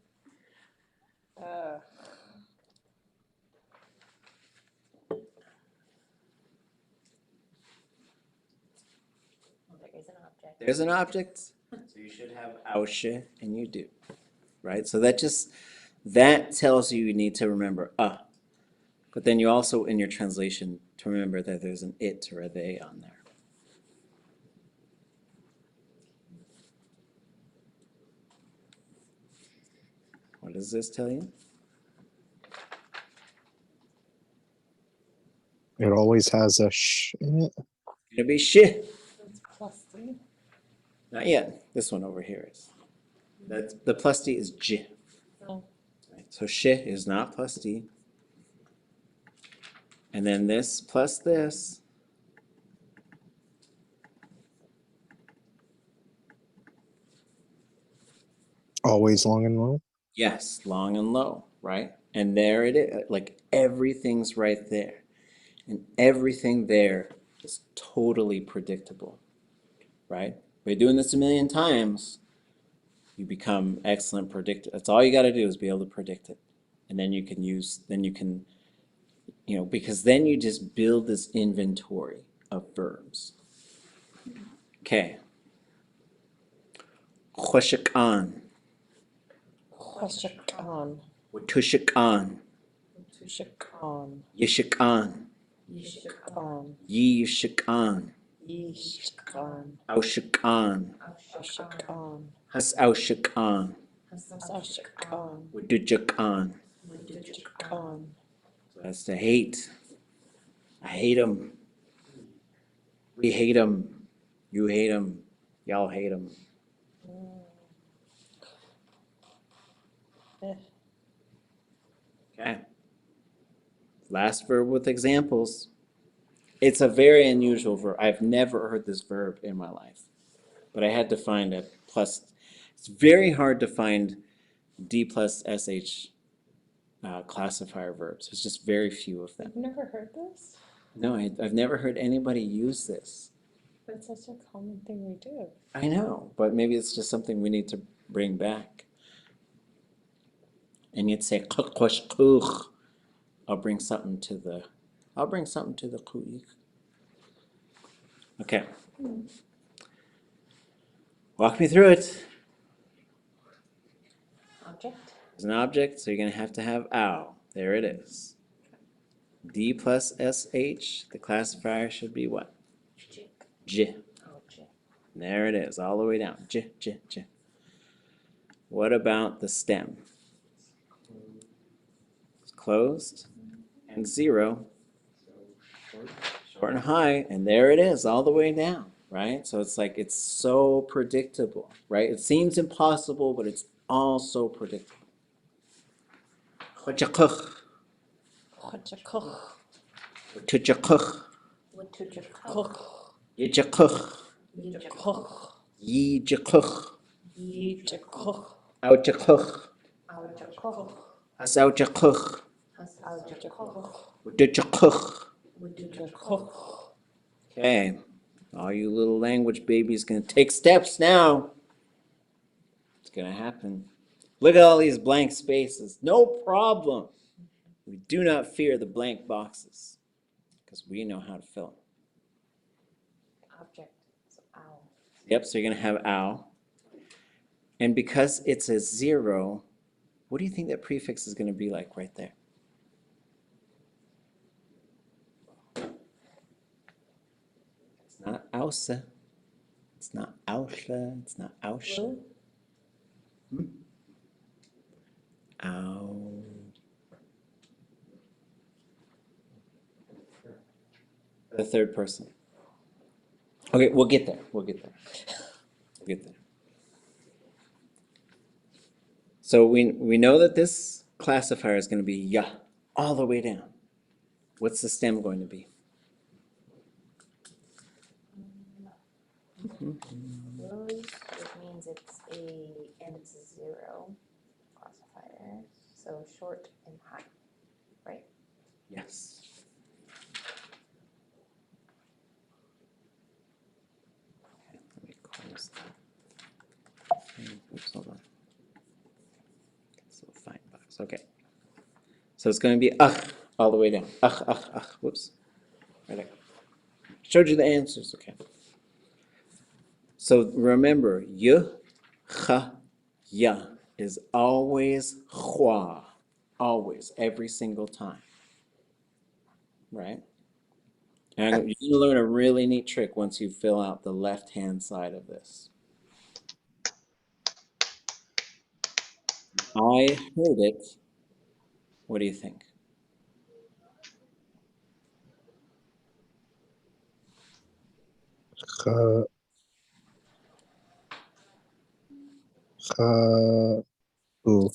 is an object. There's an object. So you should have aushe, and you do. Right? So that tells you need to remember But then you also, in your translation, to remember that there's an it or a they on there. What does this tell you? It always has a sh in it. Gonna be shi. It's plusty. Not yet. This one over here is. The plus D is j. Oh. Right? So shi is not plus D. And then this plus this. Always long and low. Yes, long and low, right? And there it is. Like everything's right there. And everything there is totally predictable, right? By doing this a million times, you become excellent predictor. That's all you got to do is be able to predict it. And then you can because then you just build this inventory of verbs. Okay. Khoshakan, Khoshakan. Watushakan, Tushakan. Yishakan, Yishakan. Yishakan, Yishakan. Aushakan, Ashakan. Hasaushakan, Ashakan. Wadujakan. Dujakan. That's the hate. I hate him. We hate him. You hate him. Y'all hate him. Okay. Last verb with examples. It's a very unusual verb. I've never heard this verb in my life, but I had to find a plus. It's very hard to find D plus SH classifier verbs. There's just very few of them. I've never heard this. No, I've never heard anybody use this. It's such a common thing we do. I know, but maybe it's just something we need to bring back. And you'd say kuch. I'll bring something to the kuch. Okay. Walk me through it. Object. There's an object, so you're gonna have to have ow. There it is. D plus SH, the classifier should be what? J. Oh, J. There it is, all the way down. J. What about the stem? It's closed and zero. Short and high, and there it is, all the way down, right? So it's like, it's so predictable, right? It seems impossible, but it's all so predictable. Chochakuch, Khochakuch. tuchakuch, Tujakuch. yichakuch, Yijakuch. yijakuch, Yijakuch. ouchakuch, Aujakoch. Asaujakuch. Aujakoch. Udujakuch. Koch. Okay. All you little language babies gonna take steps now. It's gonna happen. Look at all these blank spaces. No problem. We do not fear the blank boxes because we know how to fill them. Object. So owl. Yep, so you're gonna have ow. And because it's a 0, what do you think that prefix is gonna be like right there? It's not ausa. It's not ausha. It's not ausha. Ow. The third person. Okay, we'll get there. We'll get there. We'll get there. So we know that this classifier is going to be ya all the way down. What's the stem going to be? Close, which means it's it's a 0 classifier. So short and high, right? Yes. Okay, let me close that. Oops, hold on. This little fine box. Okay. So it's going to be all the way down. Whoops. Right there. Showed you the answers. Okay. So remember, ya is always hua. Always, every single time. Right? And you're going to learn a really neat trick once you fill out the left-hand side of this. I heard it. What do you think? Cha, cha, ooh,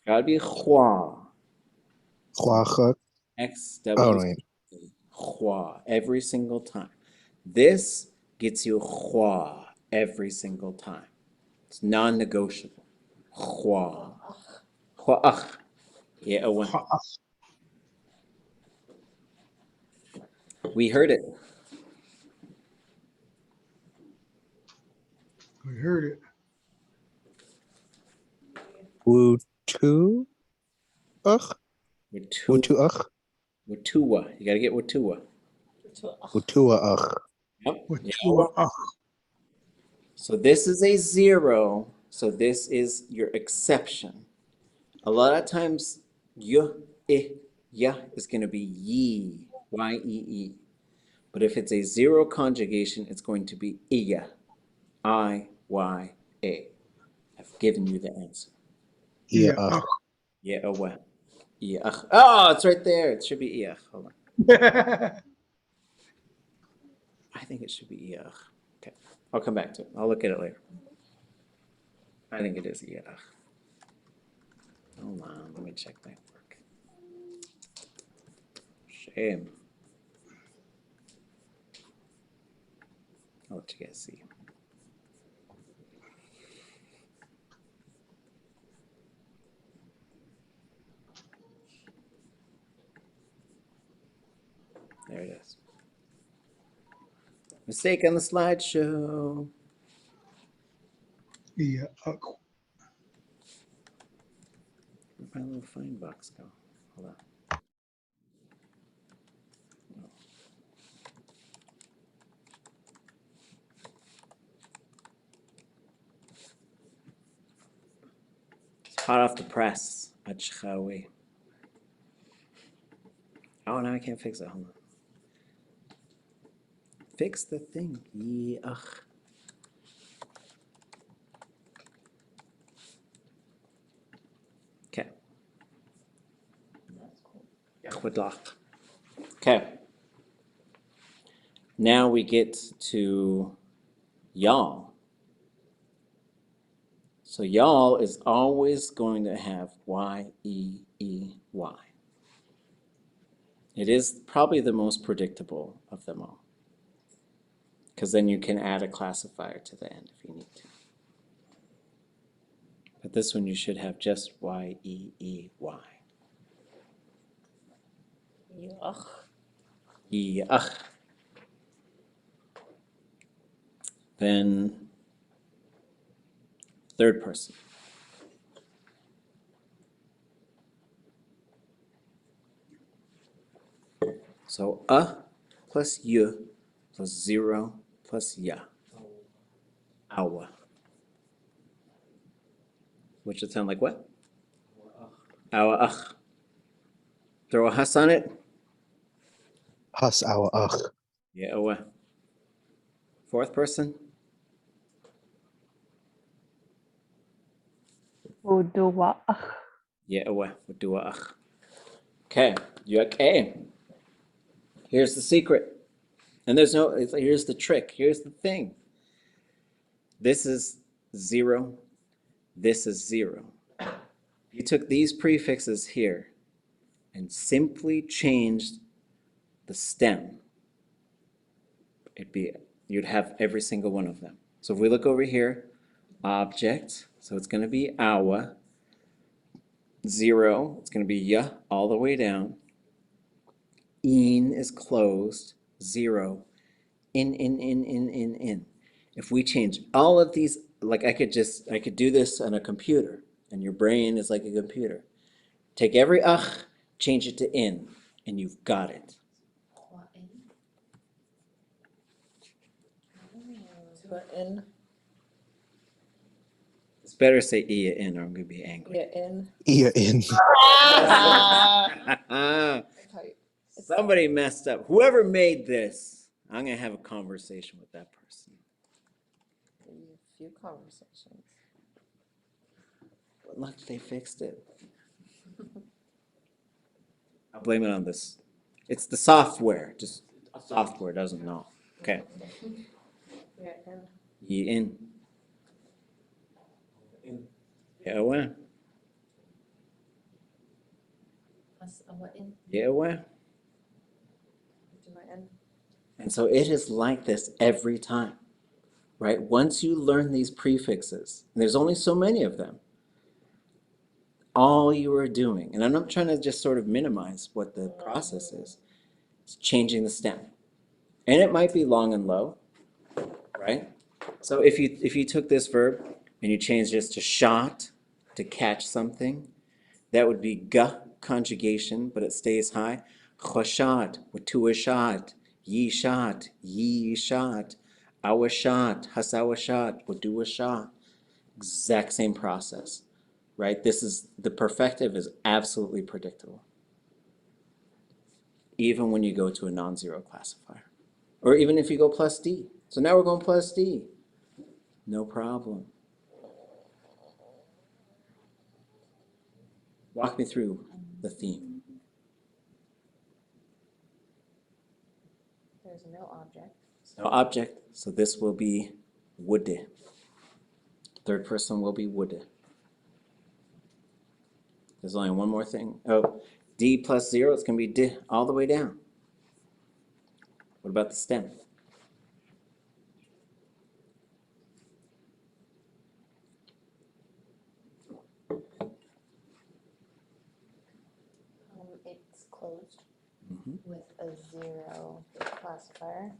Gotta be hua. cha. XW. Oh, wait. Hua. Every single time. This gets you hua every single time. It's non-negotiable. Hua. Hua. Yeah, one. We heard it. We heard it. Wutu, Wutua. Wutua. You gotta get Wutua. Wutua, Yep. With Yeah. two, So this is a 0. So this is your exception. A lot of times, ya is going to be ye, Y-E-E. But if it's a 0 conjugation, it's going to be iya, I-Y-A. I've given you the answer. yeah, Yeah, oh, what? Yeah. Oh, it's right there. It should be iya. Hold on. I think it should be iya. Okay. I'll come back to it. I'll look at it later. I think it is iya. Hold on. Let me check that work. Shame. I'll let you guys see. There it is. Mistake on the slideshow. yeah. Where'd my little fine box go? Hold on. It's hot off the press. Achchawi. Oh, now I can't fix it. Hold on. Fix the thing. Yeah. Okay. Okay. Now we get to y'all. So y'all is always going to have Y-E-E-Y. It is probably the most predictable of them all. Because then you can add a classifier to the end if you need to. But this one you should have just Y-E-E-Y. Yuck. Yuck. Then third person. So plus you plus 0 plus ya. Awa. Which would sound like what? Awa ach. Throw a hus on it. Has our ach. Yeah, awa. Fourth person. Wuduwa. Yeah, awa. Wudua ach. Okay, yuck A. Here's the secret. And there's no, here's the trick. Here's the thing. This is 0. This is 0. You took these prefixes here and simply changed the stem. You'd have every single one of them. So if we look over here, object, so it's going to be awa. 0, it's going to be ya all the way down. In is closed. 0. In. If we change all of these, like I could do this on a computer, and your brain is like a computer. Take every ach, change it to in, and you've got it. To in. It's better to say iya in, or I'm going to be angry. Yeah, in. Ear in. Somebody messed up. Whoever made this, I'm going to have a conversation with that person. A few conversations. But look, they fixed it. I'll blame it on this. It's the software. Just software doesn't know. Okay. Yeah, in. Yi in. Yeah, well. Yeah, well. Do my in. And so it is like this every time, right? Once you learn these prefixes, and there's only so many of them, all you are doing, and I'm not trying to just sort of minimize what the process is changing the stem. And it might be long and low, right? So if you took this verb and you changed this to shot, to catch something, that would be g conjugation, but it stays high. Choshat, watuashat, ye shot, awashat, hasawashat, waduashat. Exact same process, right? The perfective is absolutely predictable. Even when you go to a non-zero classifier. Or even if you go plus D. So now we're going plus D. No problem. Walk me through the theme. There's no object. No object, so this will be would. Third person will be would. There's only one more thing. Oh, D plus 0, it's going to be D all the way down. What about the stem? It's closed with a 0 classifier,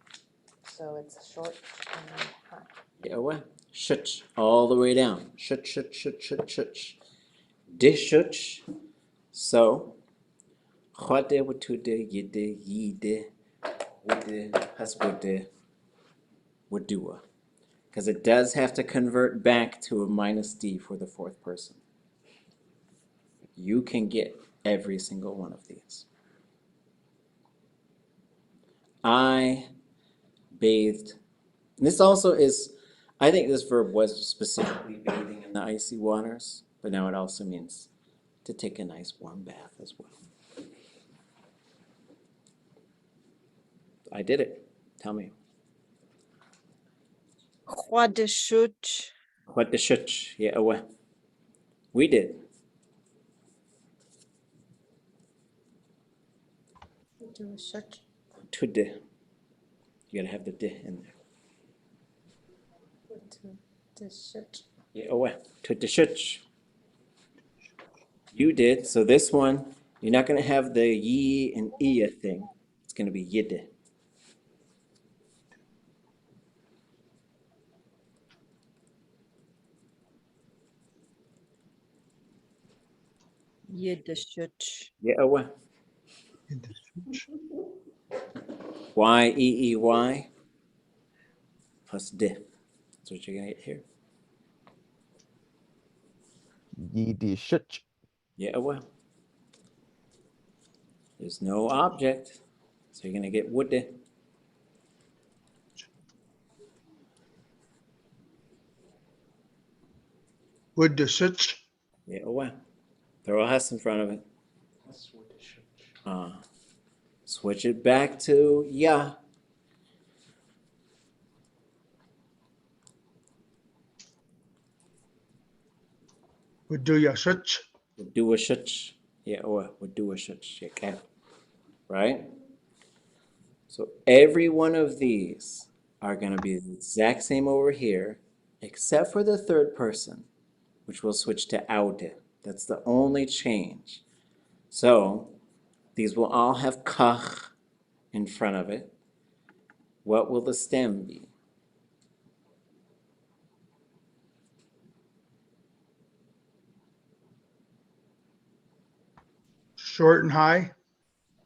so it's short and high. Yeah, well, shuch all the way down. Shuch. Dishuch. So, chwade, watude, yide, yide, would, haswould, wudua. Because it does have to convert back to a minus D for the fourth person. You can get every single one of these. I bathed. And this also is, I think this verb was specifically bathing in the icy waters, but now it also means to take a nice warm bath as well. I did it. Tell me. What the shoot? What the shuch? Yeah, we did. Do a shoot. To de. You gotta have the de in there. To the shoot. Yeah, to the shuch. You did. So this one, you're not going to have the yi and iya thing. It's going to be yide. Yiddish. Yeah, what? Y-E-E-Y plus di. That's what you're going to get here. Yiddish. Yeah, well. There's no object. So you're going to get woode. Would the such. Yeah, well. Throw a hus in front of it. That's what it should. Switch it back to ya. Would do ya such. Would do a shuch. Yeah, or would do a shuch. Okay. Right? So every one of these are going to be the exact same over here, except for the third person, which will switch to aadé. That's the only change. So these will all have kach in front of it. What will the stem be? Short and high.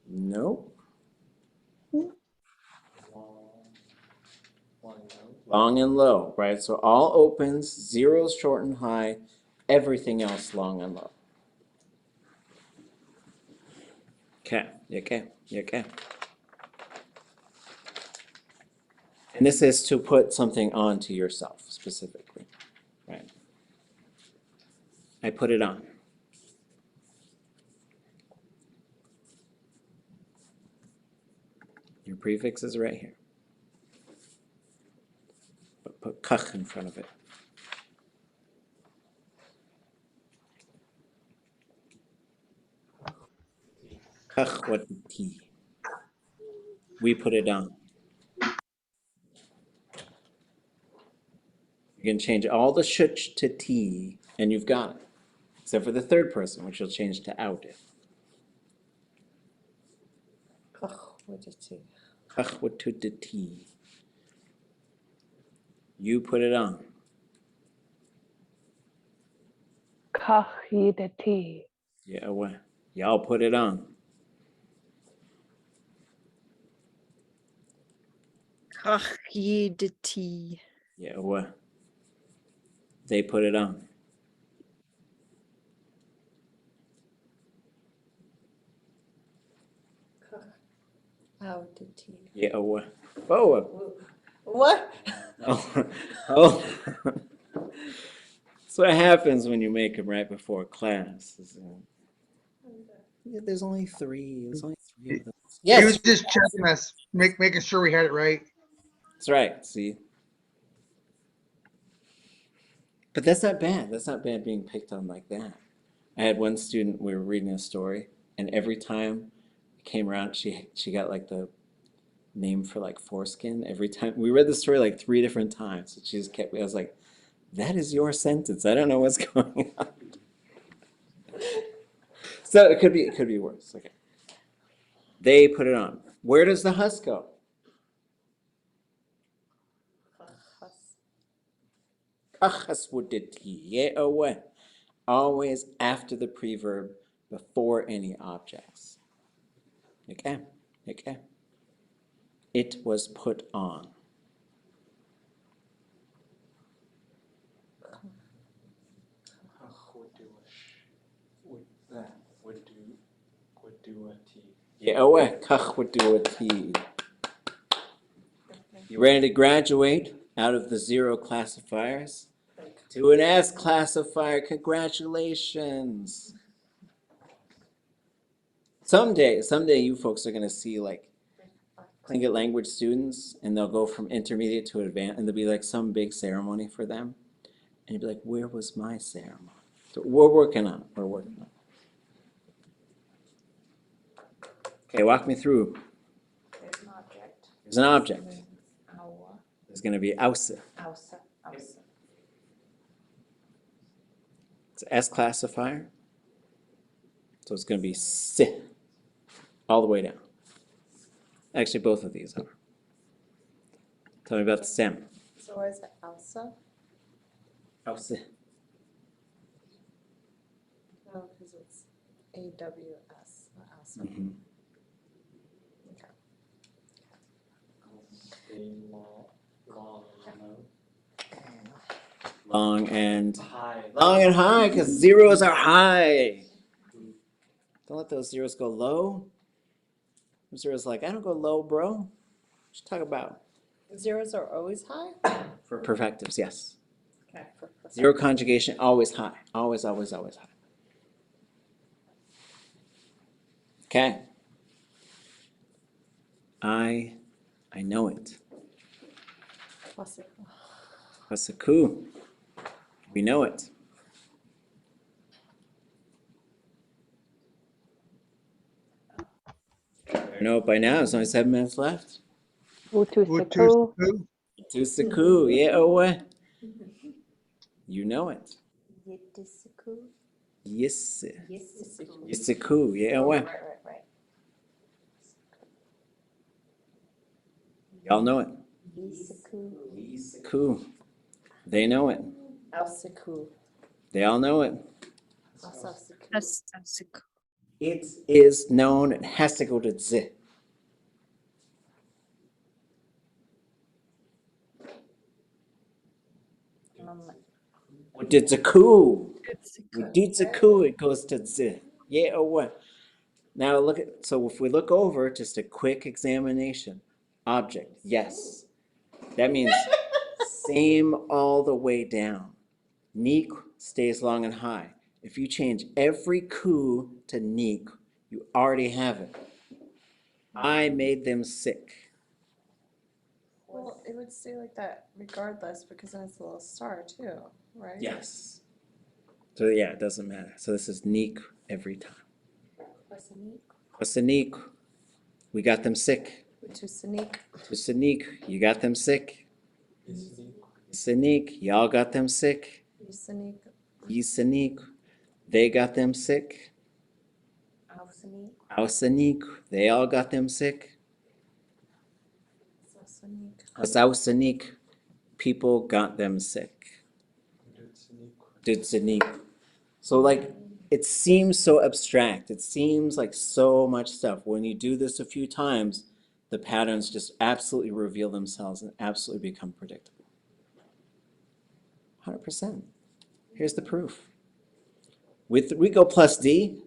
Nope. Long, long note. Long and low, right? So all opens, zeros short and high, everything else long and low. Okay, okay. And this is to put something onto yourself specifically, right? I put it on. Your prefix is right here. But put kach in front of it. Kach what T. We put it on. You can change all the shuch to T, and you've got it. Except for the third person, which you'll change to aadé. Kach what to the T. You put it on. Kahidati. Yeah, well, y'all put it on. Kachidati. Yeah, well, they put it on. Yeah, well. Oh, What? oh. That's what happens when you make them right before class. Yeah, there's only three. There's only three of those. He Yes, was just checking us, making sure we had it right. that's right. See, but that's not bad. That's not bad being picked on like that. I had one student. We were reading a story, and every time it came around, she got like the name for like foreskin. Every time we read the story like 3 different times, and she just kept. I was like, "That is your sentence. I don't know what's going on." So it could be worse. Okay. They put it on. Where does the hus go? Kachas wuditi. Yeah, away. Always after the preverb, before any objects. Okay? Okay. It was put on. Would do a T. Yeah, away. Kach would do a T. You ready to graduate out of the 0 classifiers to an S classifier? Congratulations. Someday you folks are gonna see like Tlingit language students, and they'll go from intermediate to advanced, and there'll be like some big ceremony for them, and you'll be like, "Where was my ceremony?" So we're working on it. We're working on it. Okay, walk me through. There's an object. There's an object. Awa. There's gonna be ausa. Ausa. It's an S classifier. So it's going to be si, all the way down. Actually, both of these are. Tell me about the stem. So why is it Elsa? Ause. No, because it's AWS, not Elsa. Mhm. Okay. Stay long, Long and high. long and high, because zeros are high. Don't let those zeros go low. Zeros like, I don't go low, bro. What you talk about? Zeros are always high? For perfectives, yes. Okay. Zero conjugation, always high. Always, always, always high. Okay. I know it. What's a coup? We know it. I know it by now. There's only 7 minutes left. Wutusiku. To Saku, yeah, oh, you know it. Yitisiku. Yes. Yisiku. Yisaku, yeah, oh, Right. y'all know it. Yisiku. Yisaku. They know it. Elsiku. They all know it. Elsiku. It is known. It has to go to Z. With the Zaku. With the Zaku, it goes to Z. Yeah, or what? Now look at, so if we look over, just a quick examination. Object, yes. That means same all the way down. Neek stays long and high. If you change every ku to neek, you already have it. I made them sick. Well, it would stay like that regardless because then it's a little star too, right? Yes. So yeah, it doesn't matter. So this is neek every time. What's a neek? We got them sick. To sneak. To Saniq, you got them sick. Saniq, y'all got them sick. You sneak. Ye Saniq, they got them sick. Our Saniq, they all got them sick. So sneak. Our Saniq, people got them sick. Did Saniq. So like, it seems so abstract. It seems like so much stuff. When you do this a few times, the patterns just absolutely reveal themselves and absolutely become predictable. 100%. Here's the proof. With we go plus D,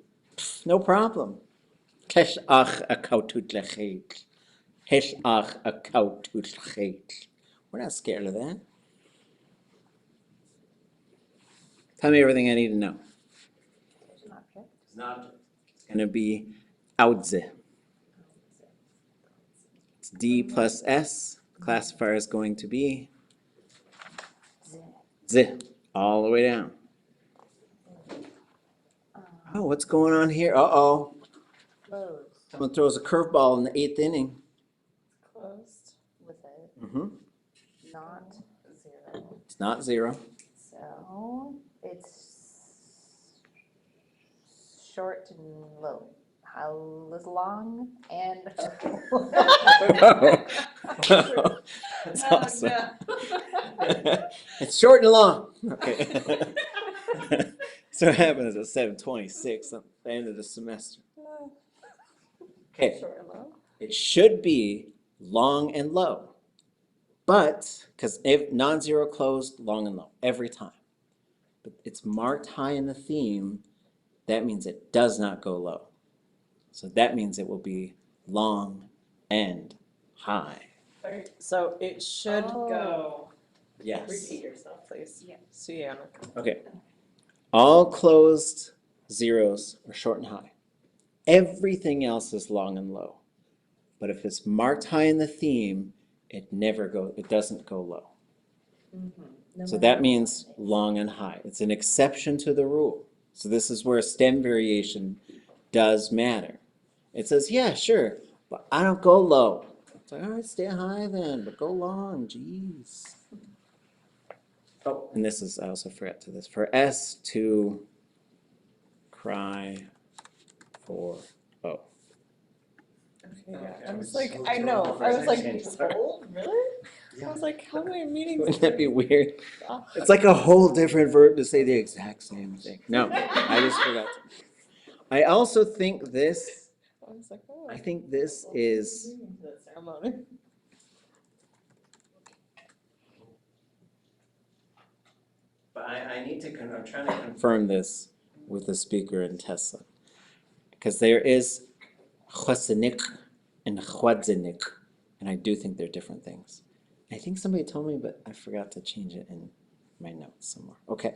no problem. Kesh ach a kautut lechet. Hesh ach a kautut lechet. We're not scared of that. Tell me everything I need to know. It's going to be outze. It's D plus S. Classifier is going to be Z, all the way down. Oh, what's going on here? Uh-oh. Closed. Someone throws a curveball in the 8th inning. Closed with a Mm-hmm. not zero. It's not 0. So it's short and low. How long and That's awesome. It's short and long. Okay. So what happens at 7:26 at the end of the semester? Okay. Short and low. It should be long and low, but because if non-zero closed, long and low every time. But it's marked high in the theme. That means it does not go low. So that means it will be long and high. So it should go. Yes. Repeat yourself, please. Yeah. Suyanna. Okay. All closed zeros are short and high. Everything else is long and low. But if it's marked high in the theme, it doesn't go low. So that means long and high. It's an exception to the rule. So this is where stem variation does matter. It says, yeah, sure, but I don't go low. It's like, all right, stay high then, but go long, jeez. Oh, and I also forgot to this. For S to cry 4, O. Okay, yeah. I was like, I know. I was like, oh, really? I was like, how many meanings? Wouldn't that be weird? Ah. It's like a whole different verb to say the exact same thing. No, I just forgot. I also think this, I was like, oh. I think this is, meaning to that ceremony. but I need to, I'm trying to confirm this with the speaker in Tesla. Because there is chwasanik and chwadzanik, and I do think they're different things. I think somebody told me, but I forgot to change it in my notes somewhere. Okay.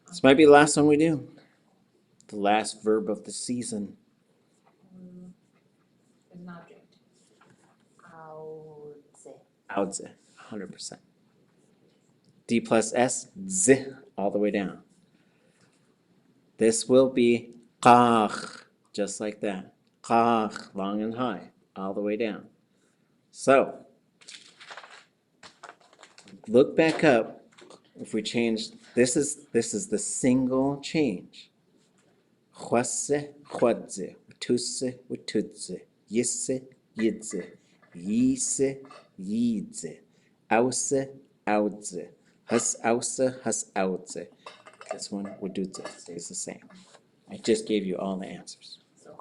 This might be the last one we do. The last verb of the season. An object. Aadé. Aadé, 100%. D plus S, z, all the way down. This will be qach, just like that. Qach, long and high, all the way down. So, look back up. If we change, this is the single change. Chwasse, chwadze, tusse, wutudze, yisse, yidze, yise, yidze, ause, audze, has ause, has audze. This one, wududze, stays the same. I just gave you all the answers. So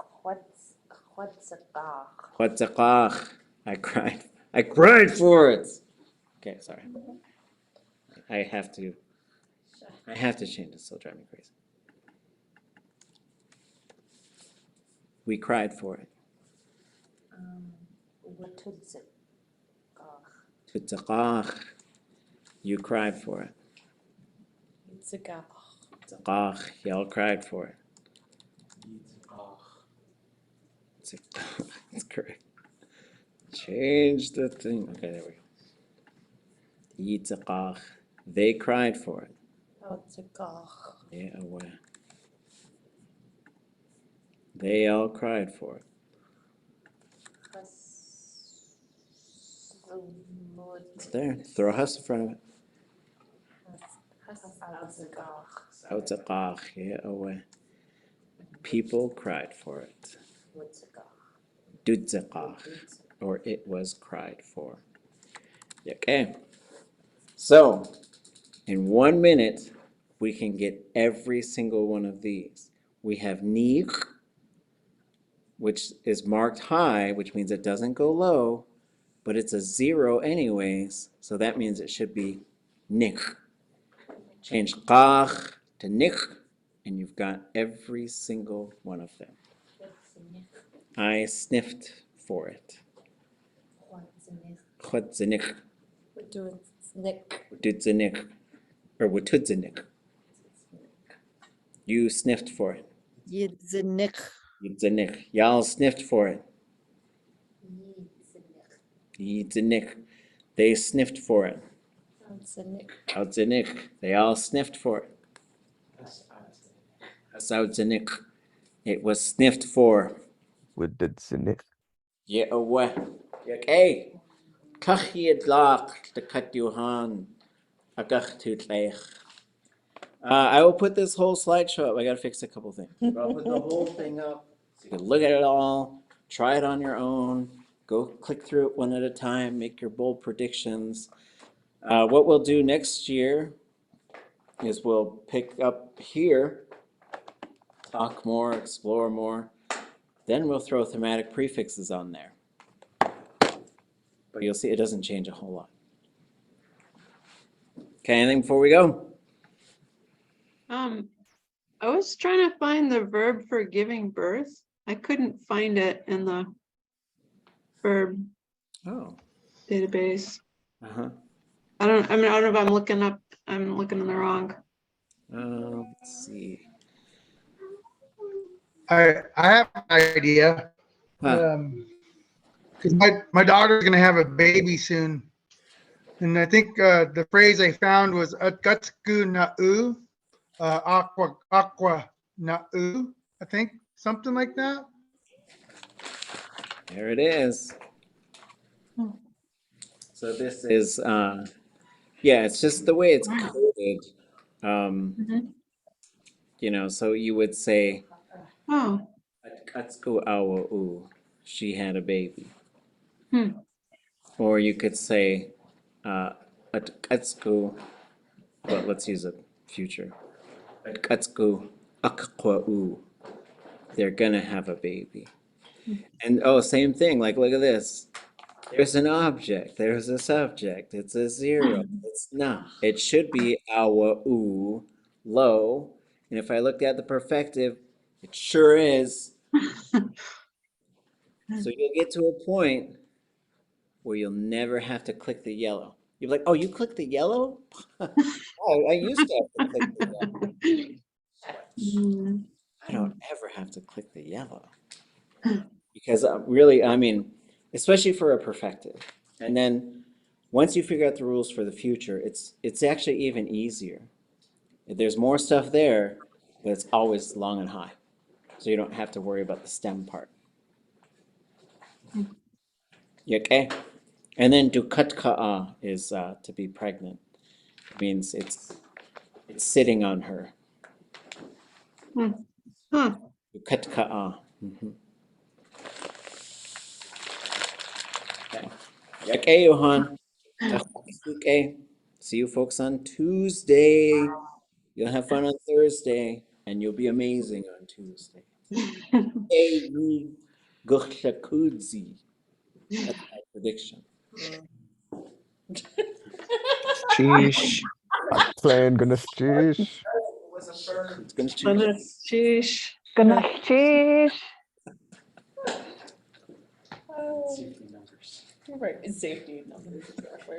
chwatzakach. Chwatzakach. I cried for it. Okay, sorry. I have to change it, still drive me crazy. We cried for it. Watudzakach. Tutzakach. You cried for it. It's a gach. Tutzakach. Y'all cried for it. That's correct. Change the thing. Okay, there we go. Yitzakach. They cried for it. Oh, it's a gach. Yeah, away. They all cried for it. It's there. Throw a hus in front of it. Sautzakach. Yeah, away. People cried for it. Dudzakach. Or it was cried for. Okay. So, in 1 minute, we can get every single one of these. We have nich, which is marked high, which means it doesn't go low, but it's a 0 anyways, so that means it should be nich. Change qach to nich, and you've got every single one of them. I sniffed for it. Chwadzanik, We're doing snick. wutudzanik, or wutudzanik. You sniffed for it. Yidzanik. Yidzanik. Y'all sniffed for it. Yidzanik. They sniffed for it. Yidzanik. Audzanik. They all sniffed for it. Asaudzanik. It was sniffed for. With the cynic. Yeah, away. Okay. Kach lach the cut you han. Agach to tleich. I will put this whole slideshow up. I gotta fix a couple things. But I'll put the whole thing up so you can look at it all, try it on your own, go click through it one at a time, make your bold predictions. What we'll do next year is we'll pick up here, talk more, explore more. Then we'll throw thematic prefixes on there. But you'll see it doesn't change a whole lot. Okay, anything before we go? I was trying to find the verb for giving birth. I couldn't find it in the verb Oh. database. Uh-huh. I don't know if I'm looking in the wrong. Let's see. I have an idea. Huh. 'Cause my daughter's gonna have a baby soon, and I think the phrase I found was "atgatsku na'u," aqua na'u. I think something like that. There it is. So this is, yeah, it's just the way it's coded. You know, so you would say, Oh, Atkatsko awa u, she had a baby. Hmm. Or you could say, Atkatsko, but let's use a future. Atkatsko akwa u, they're gonna have a baby. And oh, same thing, like look at this. There's an object, there's a subject, it's a zero. It's not. It should be awa u, low. And if I looked at the perfective, it sure is. So you'll get to a point where you'll never have to click the yellow. You're like, oh, you click the yellow? Oh, I used to have to click the yellow. Mm. I don't ever have to click the yellow. Because really, I mean, especially for a perfective. And then once you figure out the rules for the future, it's actually even easier. There's more stuff there, but it's always long and high. So you don't have to worry about the stem part. You okay? And then dukatka'a is to be pregnant. It means it's sitting on her. Huh. Dukatka'a. Mhm. You okay, Johan? Okay. See you folks on Tuesday. You'll have fun on Thursday, and you'll be amazing on Tuesday. Hey, Guchakudzi. That's my prediction. Sheesh. Playing gonna sheesh. It's gonna choose. Sheesh. Gonna cheese. Safety numbers. Right, safety numbers, exactly.